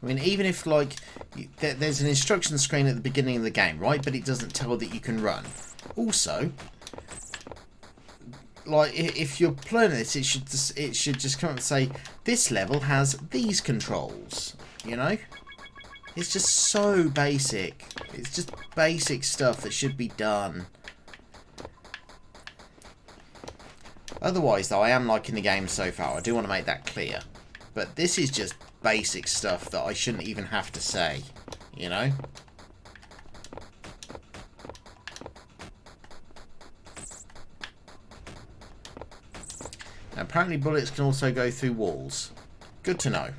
A: mean, even if, like, there's an instruction screen at the beginning of the game, right? But it doesn't tell that you can run. Also, like, if you're playing this, it should just come up and say, this level has these controls, you know? It's just so basic. It's just basic stuff that should be done. Otherwise, though, I am liking the game so far. I do want to make that clear. But this is just basic stuff that I shouldn't even have to say, you know? Now, apparently bullets can also go through walls. Good to know.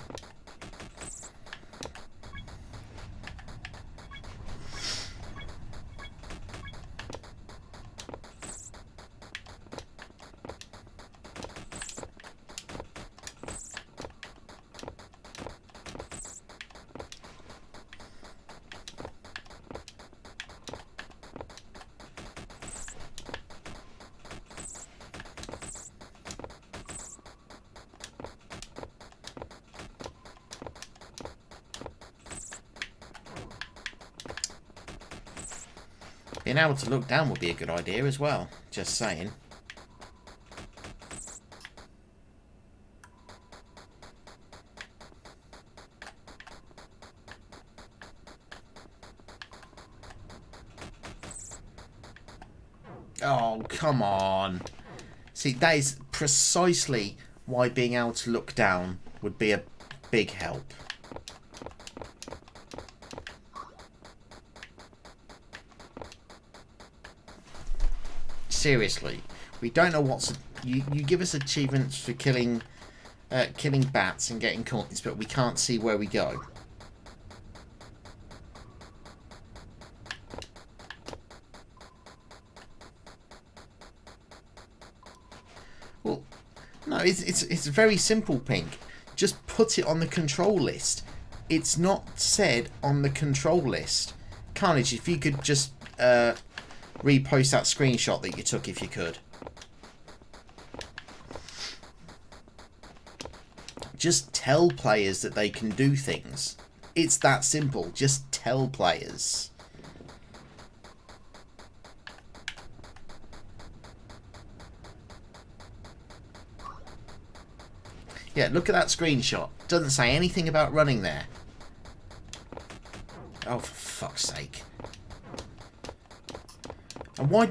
A: Being able to look down would be a good idea as well. Just saying. Oh, come on. See, that is precisely why being able to look down would be a big help. Seriously, we don't know what's... You give us achievements for killing bats and getting coins, but we can't see where we go. No, it's very simple, Pink. Just put it on the control list. It's not said on the control list. Carnage, if you could just repost that screenshot that you took, if you could. Just tell players that they can do things. It's that simple. Just tell players. Yeah, look at that screenshot. Doesn't say anything about running there. Oh, for fuck's sake. And why...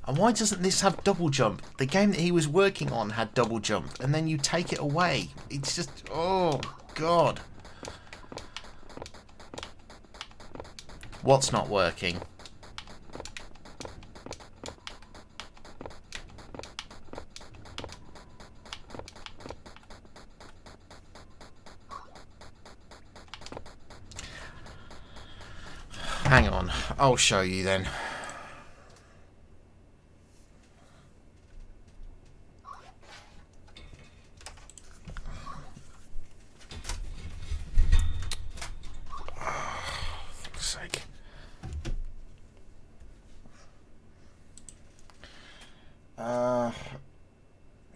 A: And why doesn't this have double jump? The game that he was working on had double jump, and then you take it away. It's just... Oh, God. What's not working? Hang on, I'll show you then. Fuck's sake.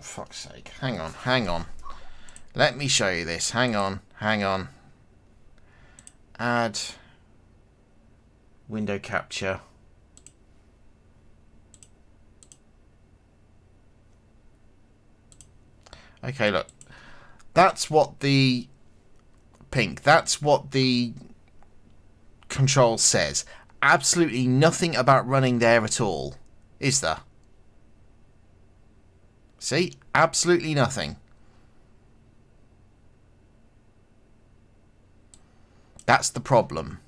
A: Fuck's sake. Hang on. Let me show you this. Hang on. Add window capture. Okay, look. That's what the Pink. That's what the control says. Absolutely nothing about running there at all, is there? See? Absolutely nothing. That's the problem.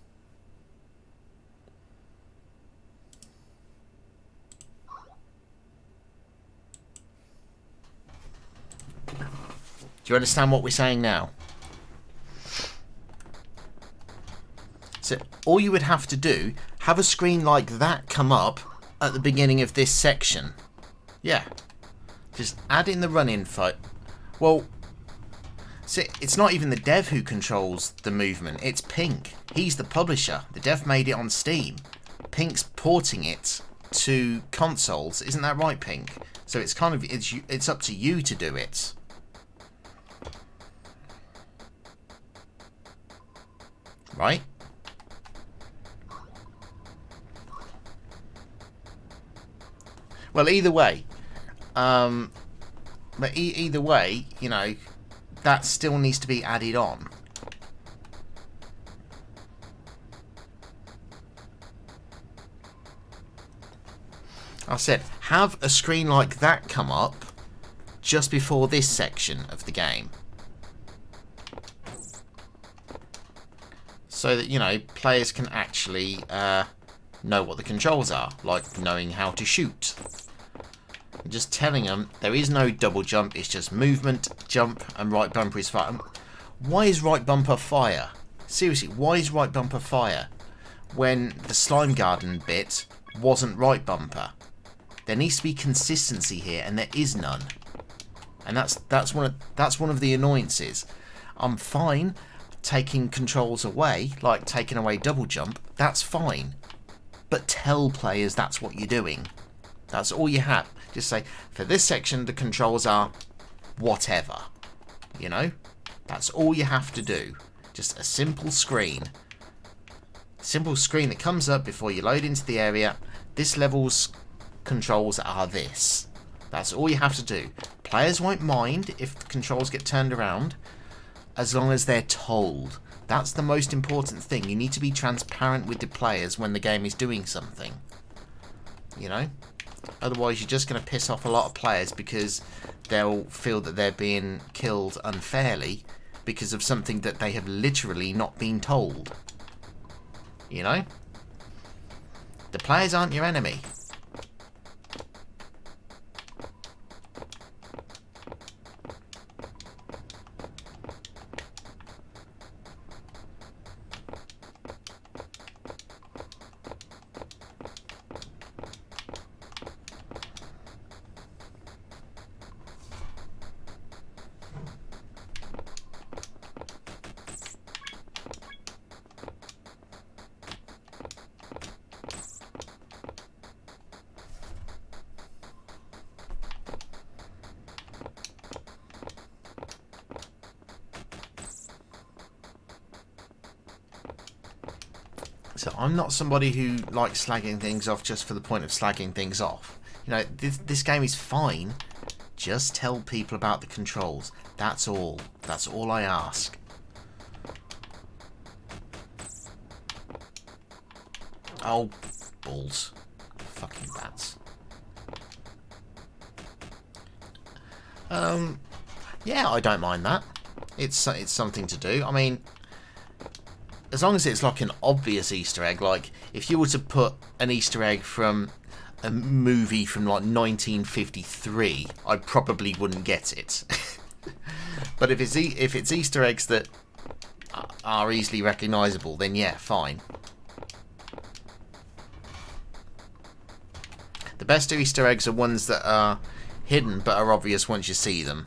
A: Do you understand what we're saying now? So all you would have to do, have a screen like that come up at the beginning of this section. Yeah. Just add in the run info. Well, see, it's not even the dev who controls the movement. It's Pink. He's the publisher. The dev made it on Steam. Pink's porting it to consoles. Isn't that right, Pink? So it's kind of it's up to you to do it. Right? Well, either way, but either way, you know, that still needs to be added on. I said, have a screen like that come up just before this section of the game. So that, you know, players can actually know what the controls are, like knowing how to shoot. Just telling them there is no double jump, it's just movement, jump, and right bumper is fire. Why is right bumper fire? Seriously, why is right bumper fire when the slime garden bit wasn't right bumper? There needs to be consistency here, and there is none. And that's one of the annoyances. I'm fine taking controls away, like taking away double jump, that's fine. But tell players that's what you're doing. That's all you have. Just say, for this section, the controls are whatever. You know? That's all you have to do. Just a simple screen. Simple screen that comes up before you load into the area. This level's controls are this. That's all you have to do. Players won't mind if the controls get turned around, as long as they're told. That's the most important thing. You need to be transparent with the players when the game is doing something. You know? Otherwise, you're just going to piss off a lot of players because they'll feel that they're being killed unfairly because of something that they have literally not been told. You know? The players aren't your enemy. So I'm not somebody who likes slagging things off just for the point of slagging things off. You know, this game is fine. Just tell people about the controls. That's all. That's all I ask. Oh, balls. Fucking bats. Yeah, I don't mind that. It's something to do. I mean, as long as it's like an obvious Easter egg, like if you were to put an Easter egg from a movie from like 1953, I probably wouldn't get it. But if it's Easter eggs that are easily recognisable, then yeah, fine. The best Easter eggs are ones that are hidden but are obvious once you see them.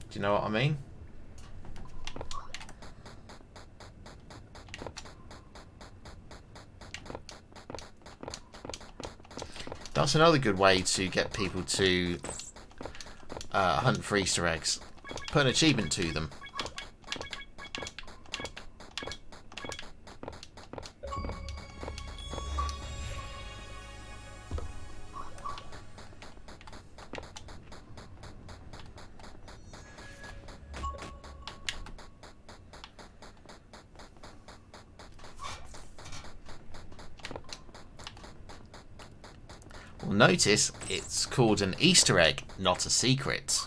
A: Do you know what I mean? That's another good way to get people to hunt for Easter eggs. Put an achievement to them. Well, notice it's called an Easter egg, not a secret.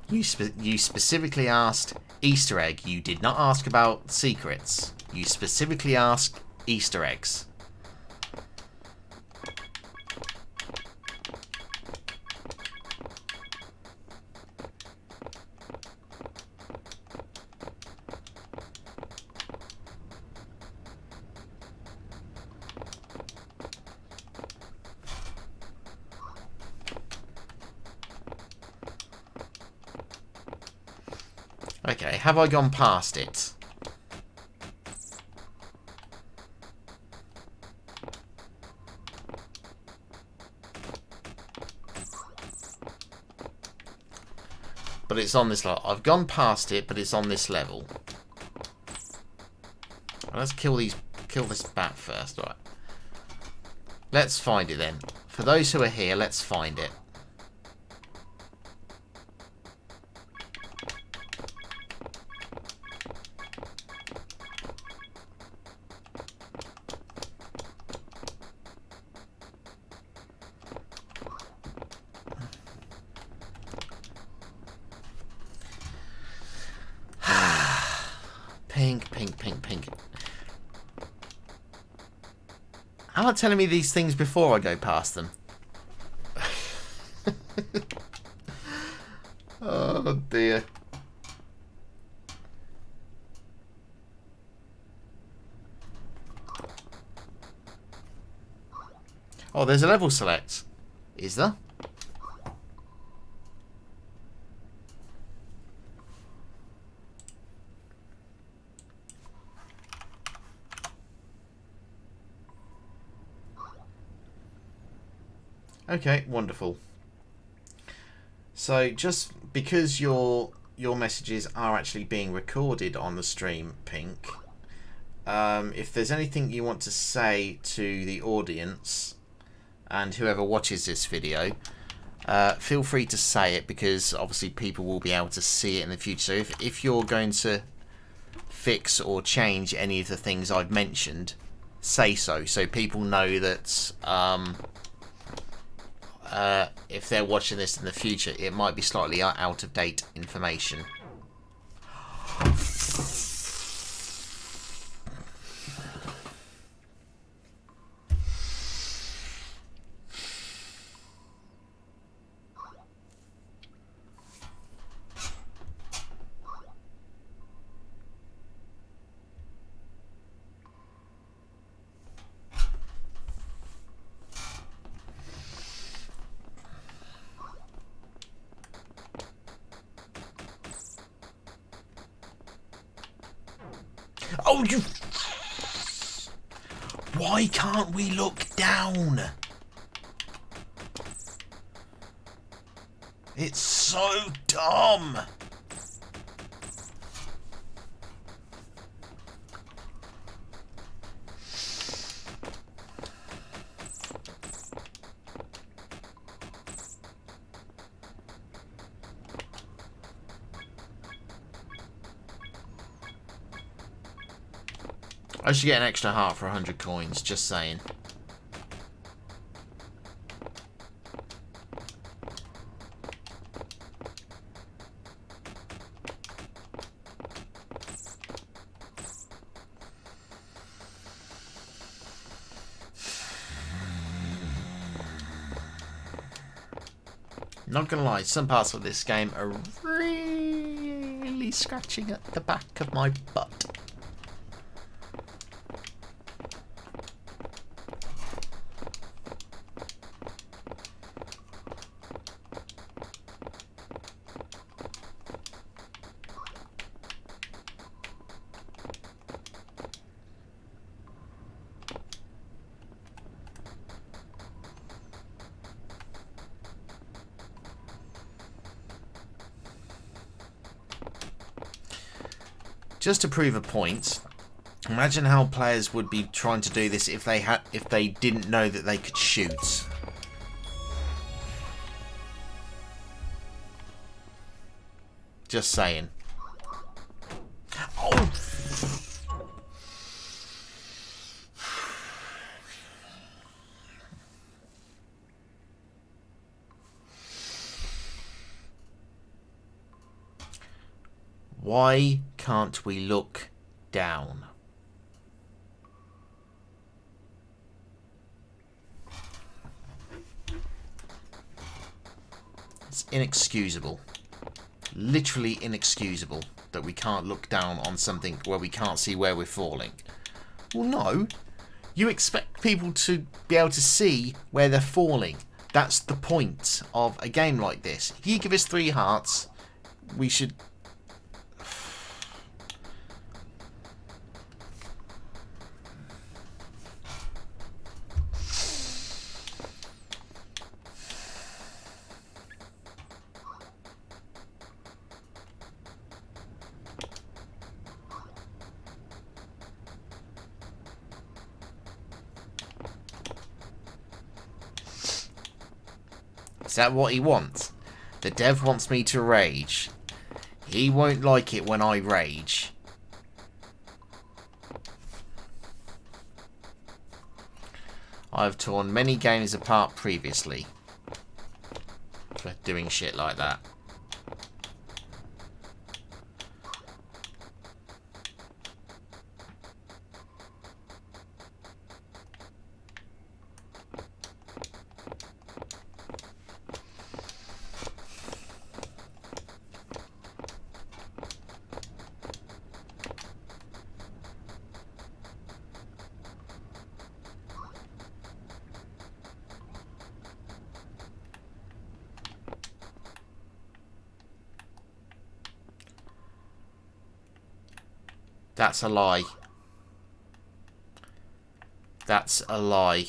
A: You specifically asked Easter egg. You did not ask about secrets. You specifically asked Easter eggs. Okay, have I gone past it? But it's on this level. I've gone past it, but it's on this level. Let's kill this bat first. All right. Let's find it then. For those who are here, let's find it. Pink, pink, pink, pink. How about telling me these things before I go past them? Oh dear. Oh, there's a level select. Is there? Okay, wonderful. So just because your messages are actually being recorded on the stream, Pink, if there's anything you want to say to the audience and whoever watches this video, feel free to say it, because obviously people will be able to see it in the future. So if you're going to fix or change any of the things I've mentioned, say so people know that if they're watching this in the future, it might be slightly out of date information. Oh, you... Why can't we look down? It's so dumb. I should get an extra heart for 100 coins, just saying. Not gonna lie, some parts of this game are really scratching at the back of my butt. Just to prove a point, imagine how players would be trying to do this if they didn't know that they could shoot. Just saying. Oh. Why can't we look down? It's inexcusable. Literally inexcusable that we can't look down on something where we can't see where we're falling. Well, no. You expect people to be able to see where they're falling. That's the point of a game like this. If you give us 3 hearts, we should... Is that what he wants? The dev wants me to rage. He won't like it when I rage. I've torn many games apart previously for doing shit like that. That's a lie. That's a lie.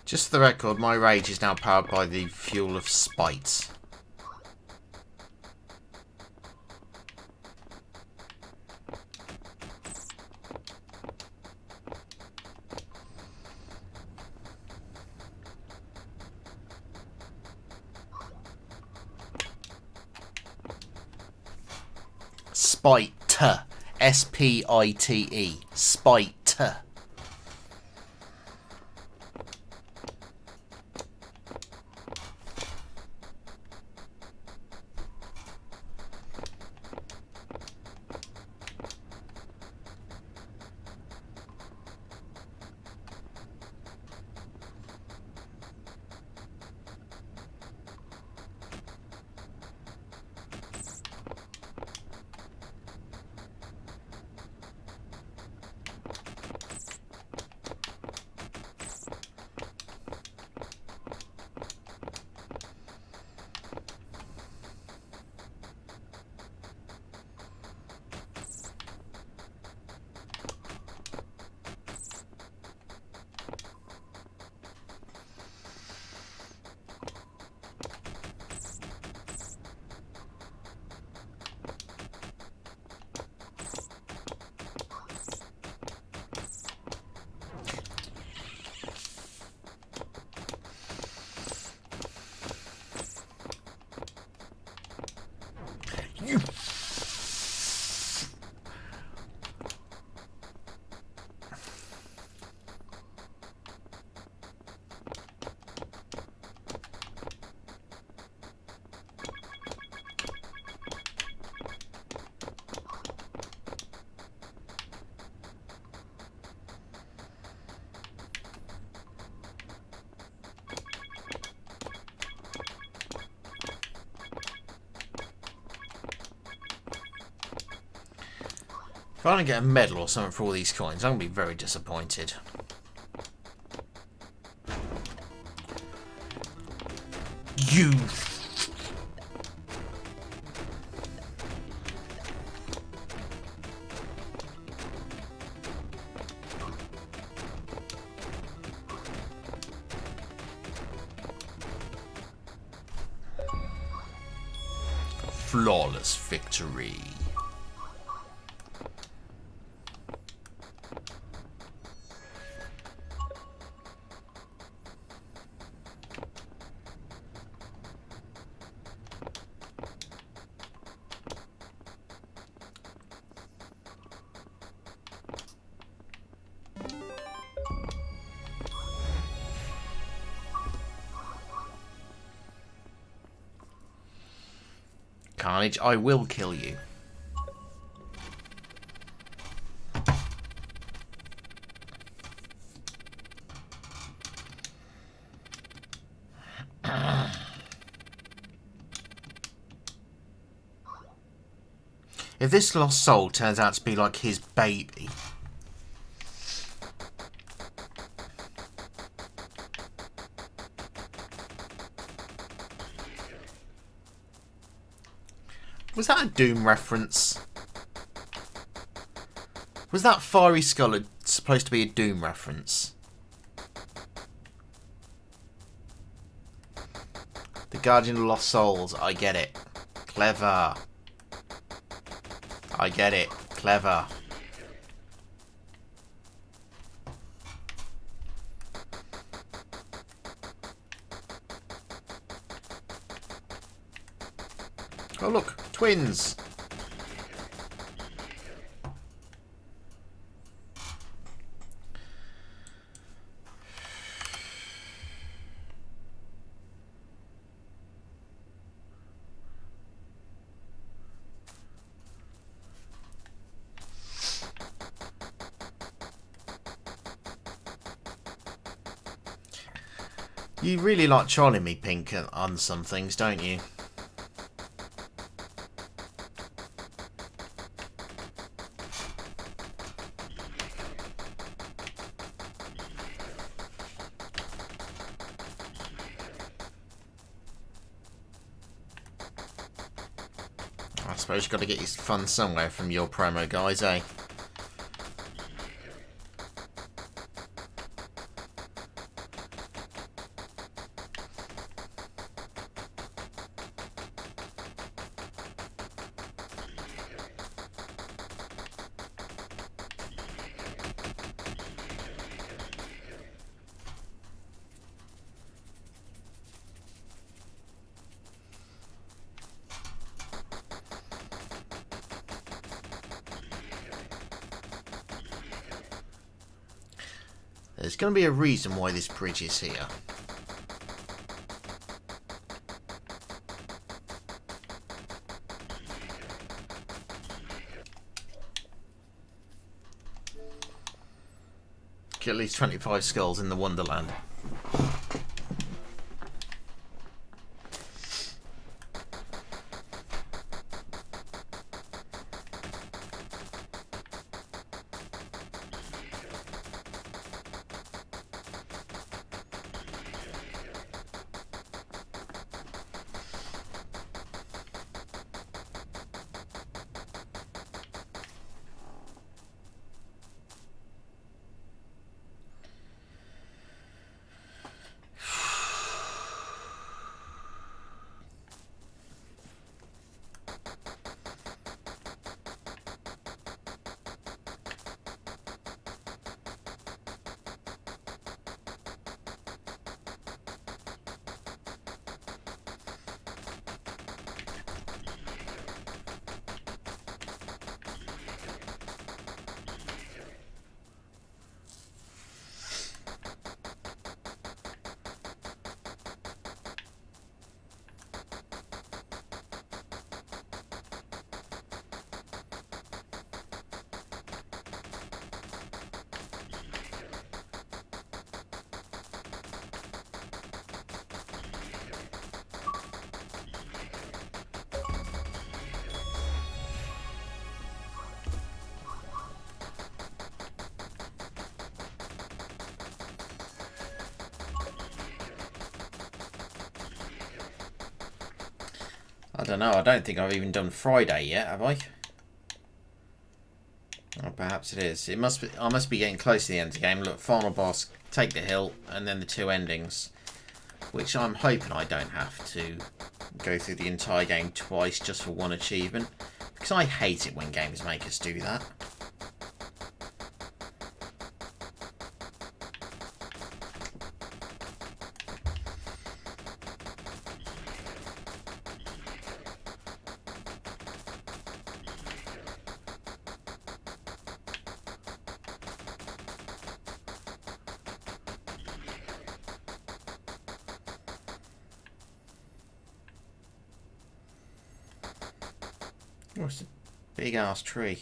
A: Just for the record, my rage is now powered by the fuel of spite. Spite. S-P-I-T-E. Spite. If I don't get a medal or something for all these coins, I'm going to be very disappointed. You... Flawless victory. Carnage, I will kill you. If this lost soul turns out to be like his baby... Was that a Doom reference? Was that Fiery Skull supposed to be a Doom reference? The Guardian of Lost Souls, I get it. Clever. I get it. Clever. Oh look, twins. You really like trolling me, Pink, on some things, don't you? I suppose you've got to get your fun somewhere from your promo guys, eh? There's going to be a reason why this bridge is here. Get at least 25 skulls in the Wonderland. I don't know, I don't think I've even done Friday yet, have I? Or perhaps it is. It must be. I must be getting close to the end of the game. Look, final boss, take the hill, and then the two endings. Which I'm hoping I don't have to go through the entire game twice just for one achievement. Because I hate it when games make us do that. Oh, it's a big ass tree.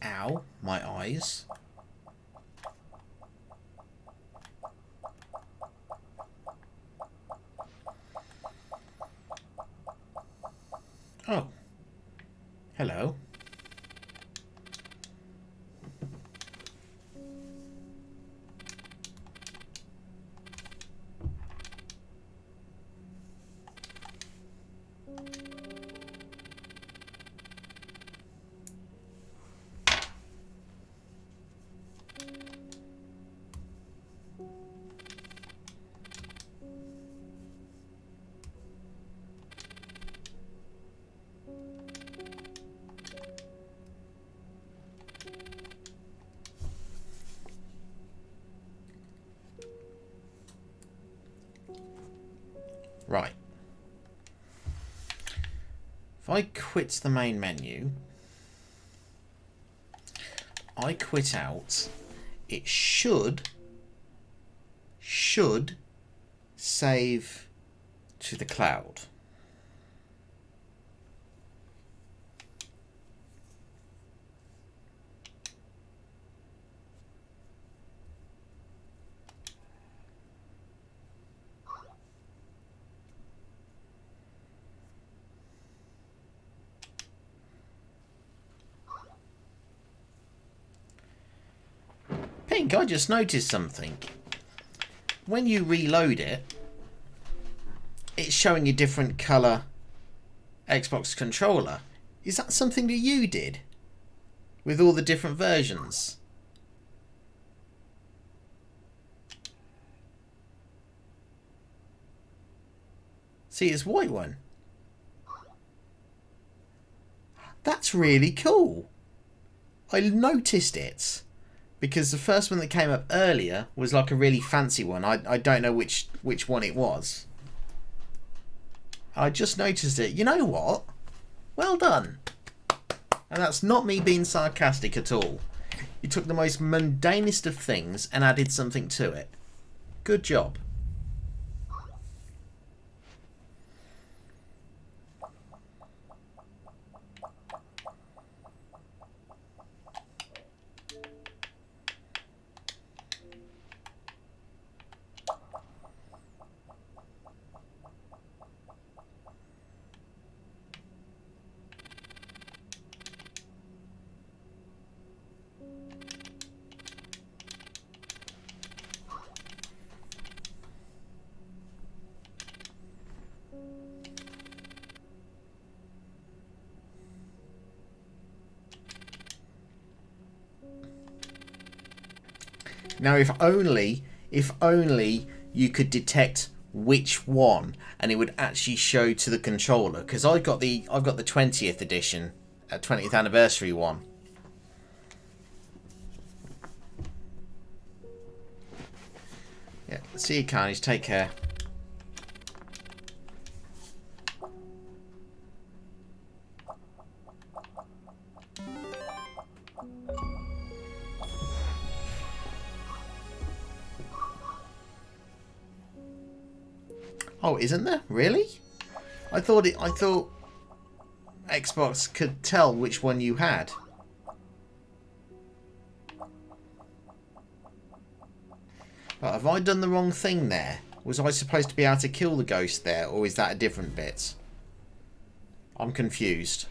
A: Ow, my eyes. Oh. Hello. Right. If I quit the main menu, I quit out, it should save to the cloud. Pink, I just noticed something. When you reload it, it's showing a different colour Xbox controller. Is that something that you did? With all the different versions? See, it's white one. That's really cool. I noticed it. Because the first one that came up earlier was like a really fancy one. I don't know which one it was. I just noticed it. You know what? Well done. And that's not me being sarcastic at all. You took the most mundanest of things and added something to it. Good job. Now, if only you could detect which one, and it would actually show to the controller. Because I've got the 20th edition, 20th anniversary one. Yeah, see you, Carnage. Take care. Oh, isn't there? Really? I thought Xbox could tell which one you had. But have I done the wrong thing there? Was I supposed to be able to kill the ghost there, or is that a different bit? I'm confused.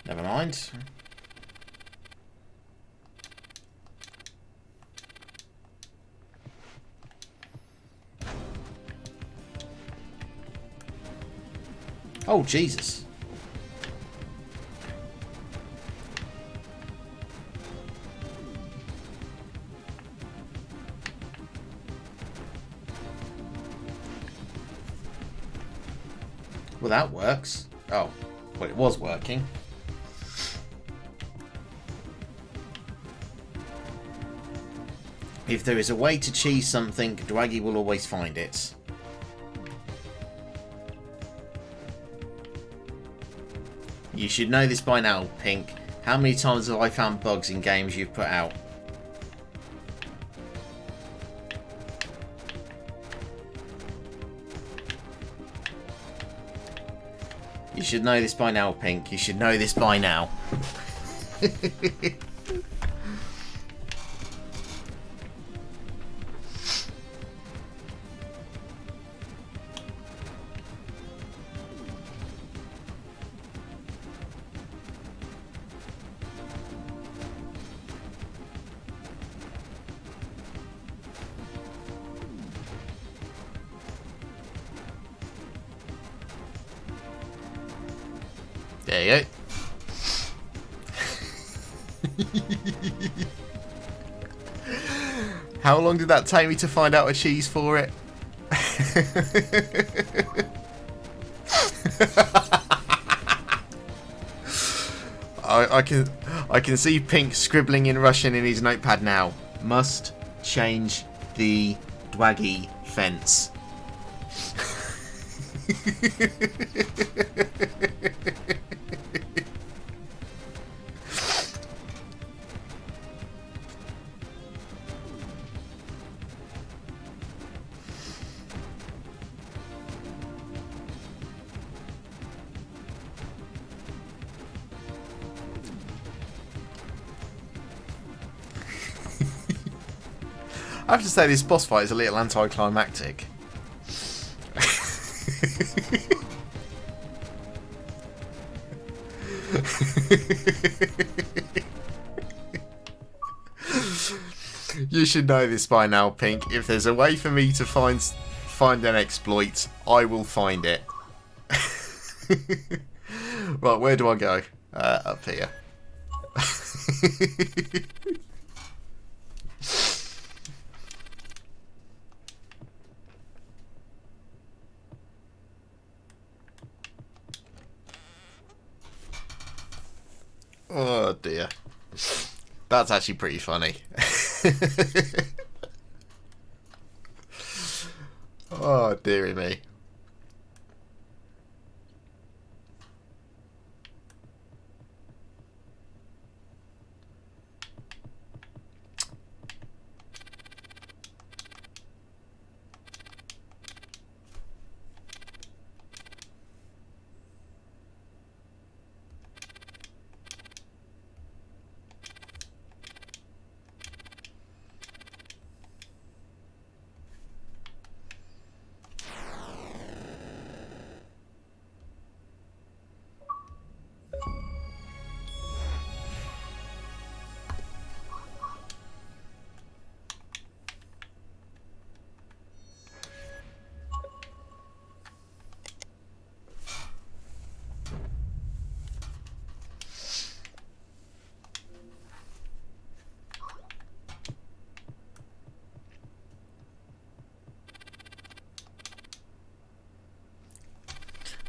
A: Never mind. Oh, Jesus. Well, that works. Oh, well, it was working. If there is a way to cheese something, Dwaggy will always find it. You should know this by now, Pink. How many times have I found bugs in games you've put out? You should know this by now, Pink. You should know this by now. There you go. How long did that take me to find out a cheese for it? I can see Pink scribbling in Russian in his notepad now. Must change the Dwaggy fence. I have to say this boss fight is a little anticlimactic. You should know this by now, Pink. If there's a way for me to find an exploit, I will find it. Right, where do I go? Up here. Oh dear. That's actually pretty funny. Oh dearie me.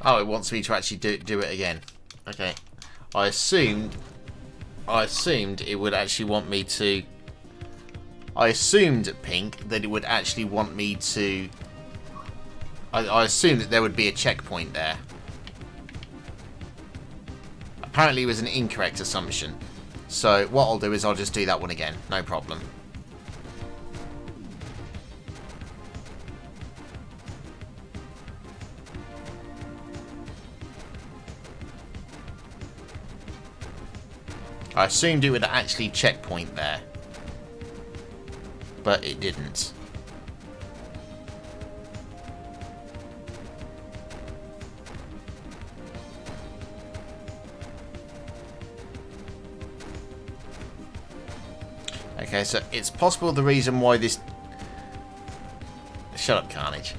A: Oh, it wants me to actually do it again. Okay. I assumed it would actually want me to... I assumed, Pink, that it would actually want me to... I assumed that there would be a checkpoint there. Apparently it was an incorrect assumption. So what I'll do is I'll just do that one again. No problem. I assumed it would actually checkpoint there, but it didn't. Okay, so it's possible the reason why this... Shut up, Carnage.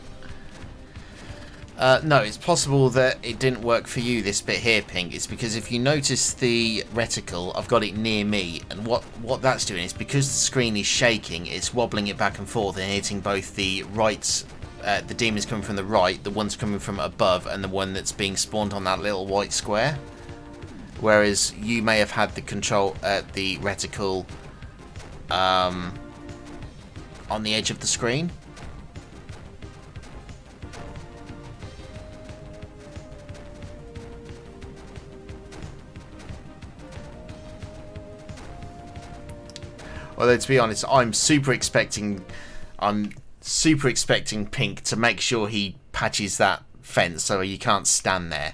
A: No, it's possible that it didn't work for you, this bit here, Pink. It's because if you notice the reticle, I've got it near me, and what that's doing is because the screen is shaking, it's wobbling it back and forth and hitting both the right, the demons coming from the right, the ones coming from above, and the one that's being spawned on that little white square. Whereas you may have had the control, the reticle, on the edge of the screen. Although to be honest, I'm super expecting Pink to make sure he patches that fence so you can't stand there.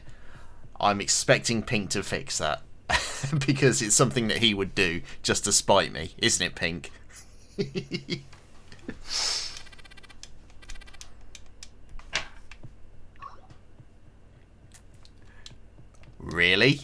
A: I'm expecting Pink to fix that. Because it's something that he would do just to spite me. Isn't it, Pink? Really?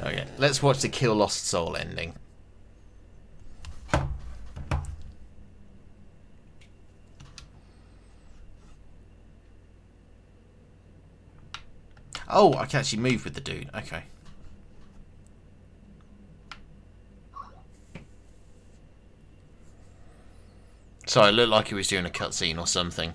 A: Okay, let's watch the Kill Lost Soul ending. Oh, I can actually move with the dude. Okay. So it looked like he was doing a cutscene or something.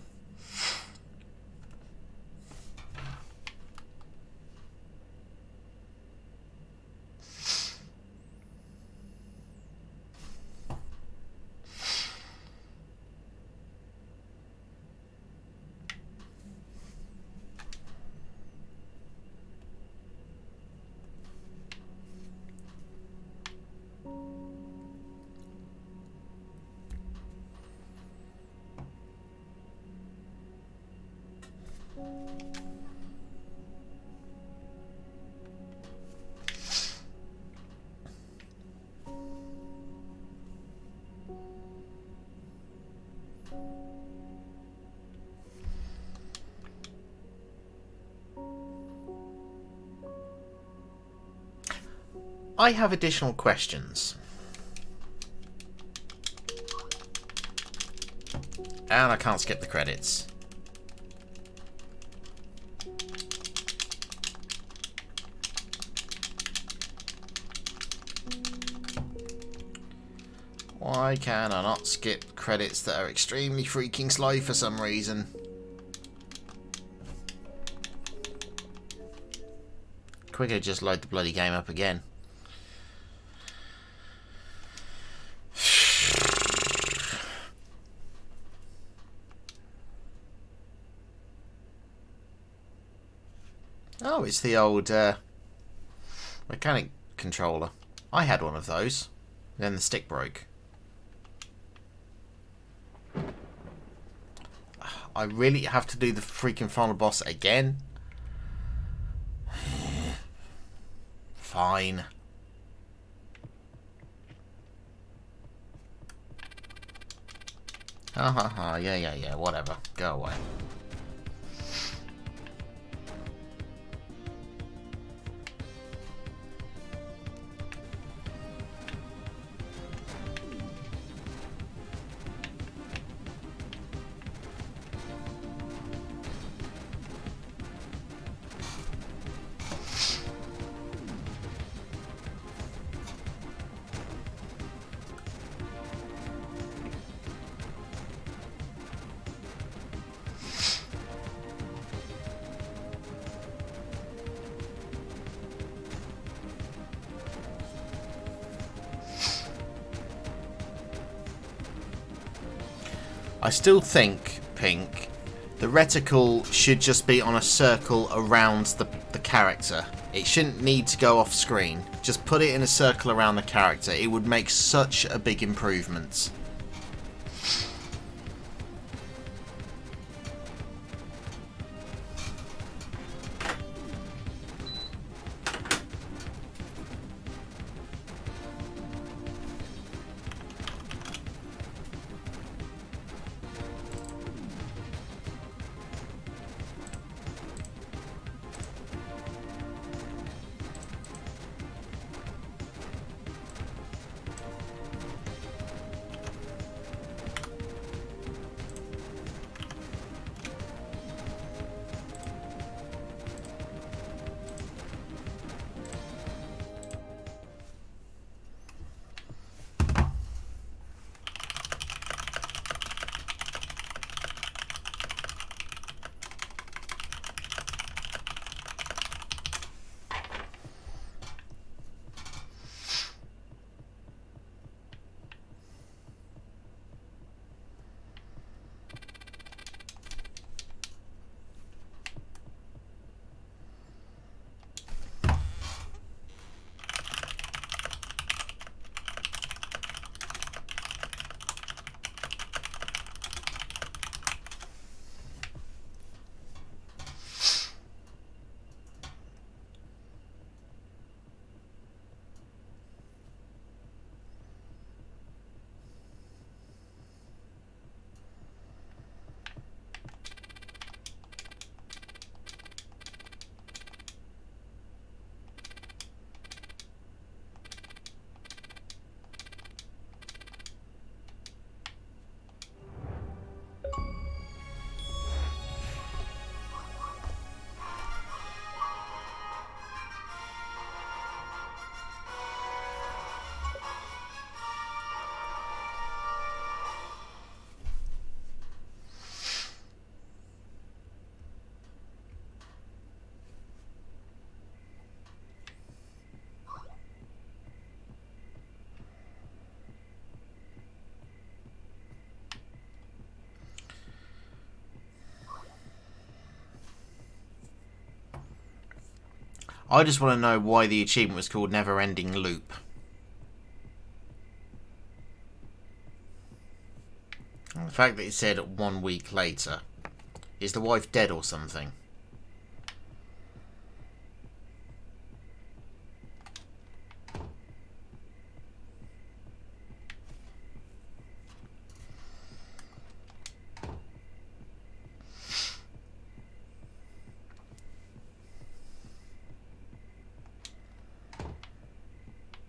A: I have additional questions. And I can't skip the credits. Why can I not skip credits that are extremely freaking slow for some reason? Quicker, just load the bloody game up again. Oh, it's the old mechanic controller. I had one of those. Then the stick broke. I really have to do the freaking final boss again? Fine. Ha ha ha, yeah, whatever. Go away. I still think, Pink, the reticle should just be on a circle around the character. It shouldn't need to go off screen. Just put it in a circle around the character. It would make such a big improvement. I just want to know why the achievement was called Never Ending Loop. And the fact that it said 1 week later. Is the wife dead or something?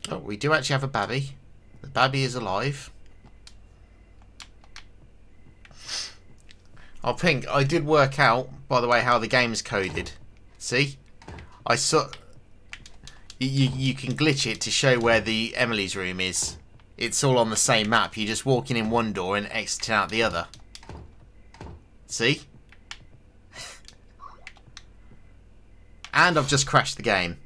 A: Oh, we do actually have a babby. The babby is alive. Oh, Pink, I did work out, by the way, how the game is coded. See? I saw... You can glitch it to show where the Emily's room is. It's all on the same map. You're just walking in one door and exiting out the other. See? And I've just crashed the game.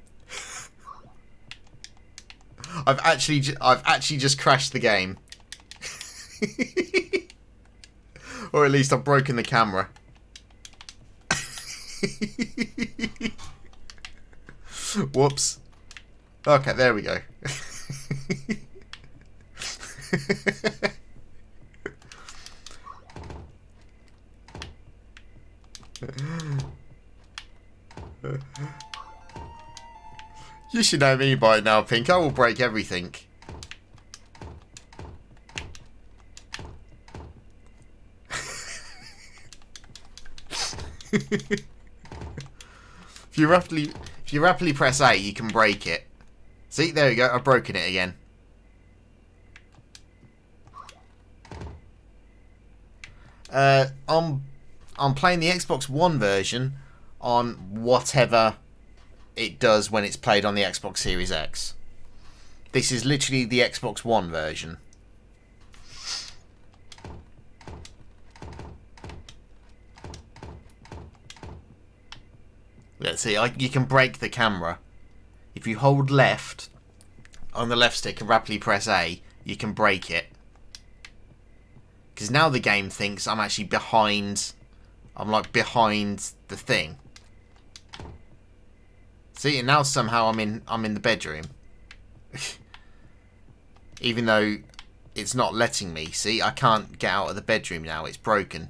A: I've actually just crashed the game. Or at least I've broken the camera. Whoops. Okay, there we go. You should know me by now, Pink. I will break everything. If you rapidly press A, you can break it. See, there you go. I've broken it again. I'm playing the Xbox One version on whatever it does when it's played on the Xbox Series X. This is literally the Xbox One version. Let's see, you can break the camera. If you hold left on the left stick and rapidly press A, you can break it. Because now the game thinks I'm actually behind. I'm like behind the thing. See, and now somehow I'm in the bedroom. Even though it's not letting me. See, I can't get out of the bedroom now. It's broken.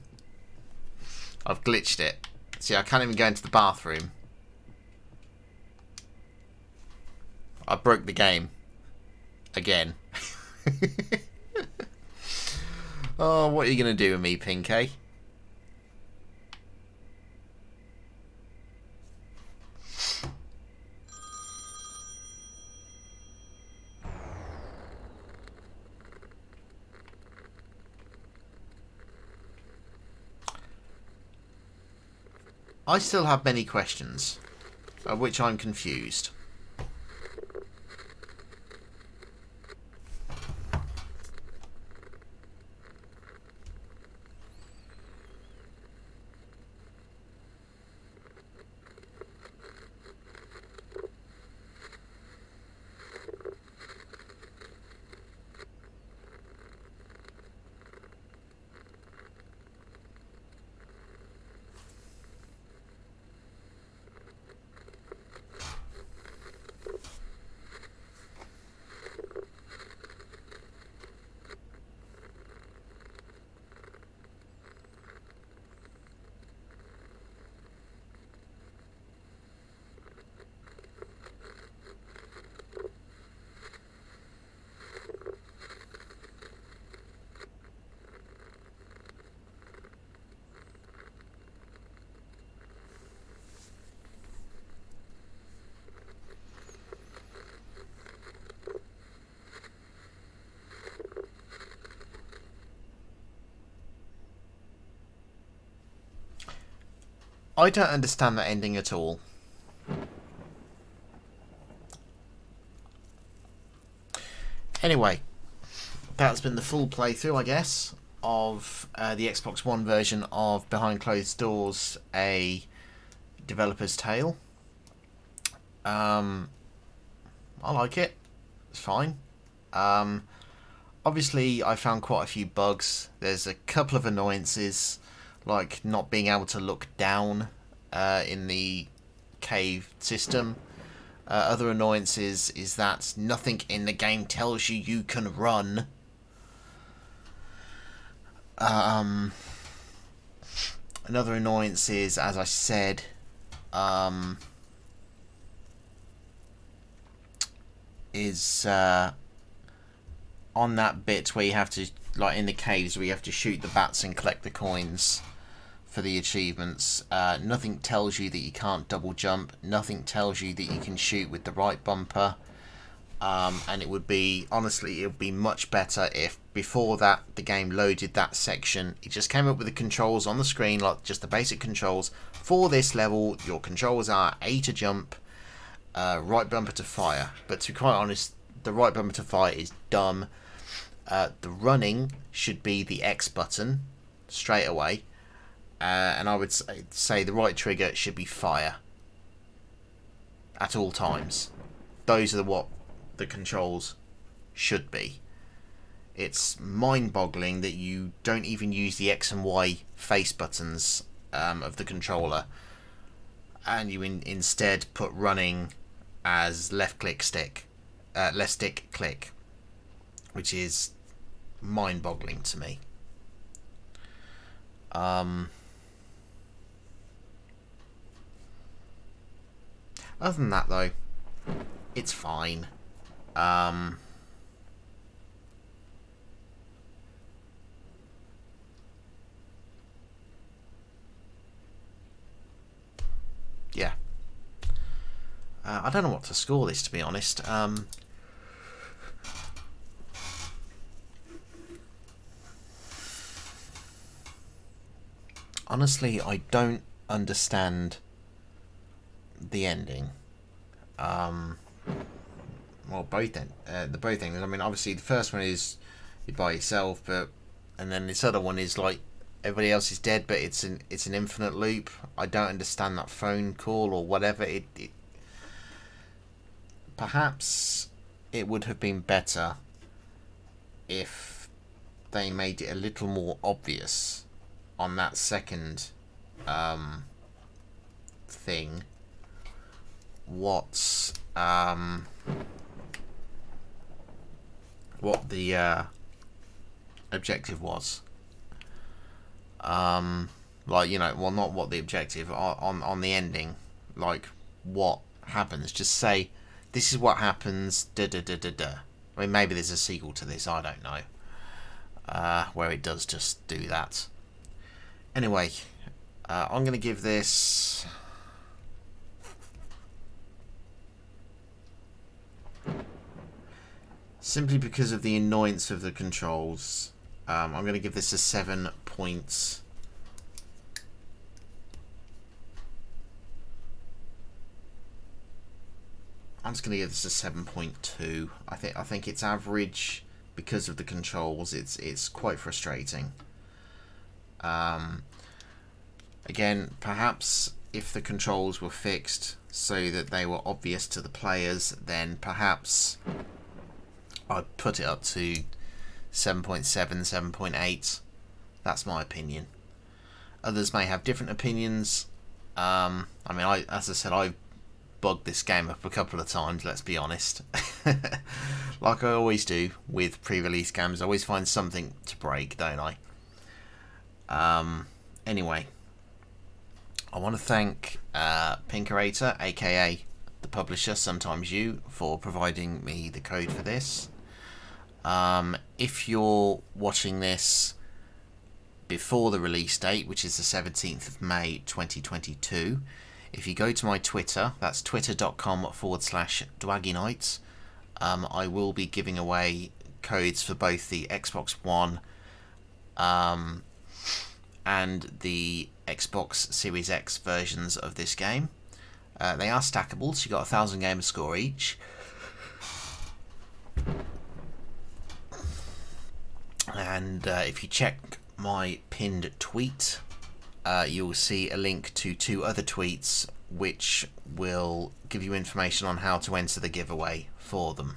A: I've glitched it. See, I can't even go into the bathroom. I broke the game. Again. Oh, what are you going to do with me, Pink, eh? I still have many questions, of which I'm confused. I don't understand that ending at all. Anyway, that's been the full playthrough, I guess, of the Xbox One version of Behind Closed Doors, a developer's tale. I like it. It's fine. Obviously, I found quite a few bugs. There's a couple of annoyances, like not being able to look down in the cave system. Other annoyances is that nothing in the game tells you you can run. Another annoyance is, as I said, is on that bit where you have to, like in the caves, where you have to shoot the bats and collect the coins for the achievements. Nothing tells you that you can't double jump. Nothing tells you that you can shoot with the right bumper. And it would be, honestly, it would be much better if before that the game loaded that section, it just came up with the controls on the screen, like just the basic controls. For this level, your controls are A to jump, right bumper to fire. But to be quite honest, the right bumper to fire is dumb. The running should be the X button straight away. And I would say the right trigger should be fire at all times. Those are what the controls should be. It's mind-boggling that you don't even use the X and Y face buttons of the controller, and you instead put running as left stick click, which is mind-boggling to me. Other than that, though, it's fine. Yeah. I don't know what to score this, to be honest. Honestly, I don't understand the ending. Well, both endings. I mean, obviously the first one is you're by yourself, and then this other one is like everybody else is dead, but it's an infinite loop. I don't understand that phone call or whatever. Perhaps it would have been better if they made it a little more obvious on that second thing what the objective was. Like, you know, well, not what the objective on the ending, like what happens. Just say this is what happens. Da da da da da. I mean, maybe there's a sequel to this. I don't know. Where it does just do that. Anyway, I'm going to give this. Simply because of the annoyance of the controls, I'm going to give this a 7 points. I'm just going to give this a 7.2. I think it's average because of the controls. It's quite frustrating. Again, perhaps if the controls were fixed so that they were obvious to the players, then perhaps I'd put it up to 7.7, 7.8. That's my opinion. Others may have different opinions. I mean, as I said, I've bugged this game up a couple of times, let's be honest. Like I alwa't do with pre-release games, I always find something to break, don't I? Anyway, I want to thank Pinkerator, aka the publisher, sometimes you, for providing me the code for this. If you're watching this before the release date, which is the 17th of May 2022, if you go to my Twitter, that's twitter.com/Dwaggienite, I will be giving away codes for both the Xbox One and the Xbox Series X versions of this game. They are stackable, so you got 1,000 gamer score each. And if you check my pinned tweet, you'll see a link to 2 other tweets which will give you information on how to enter the giveaway for them.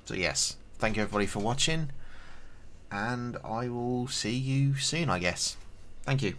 A: So yes, thank you everybody for watching, and I will see you soon, I guess. Thank you.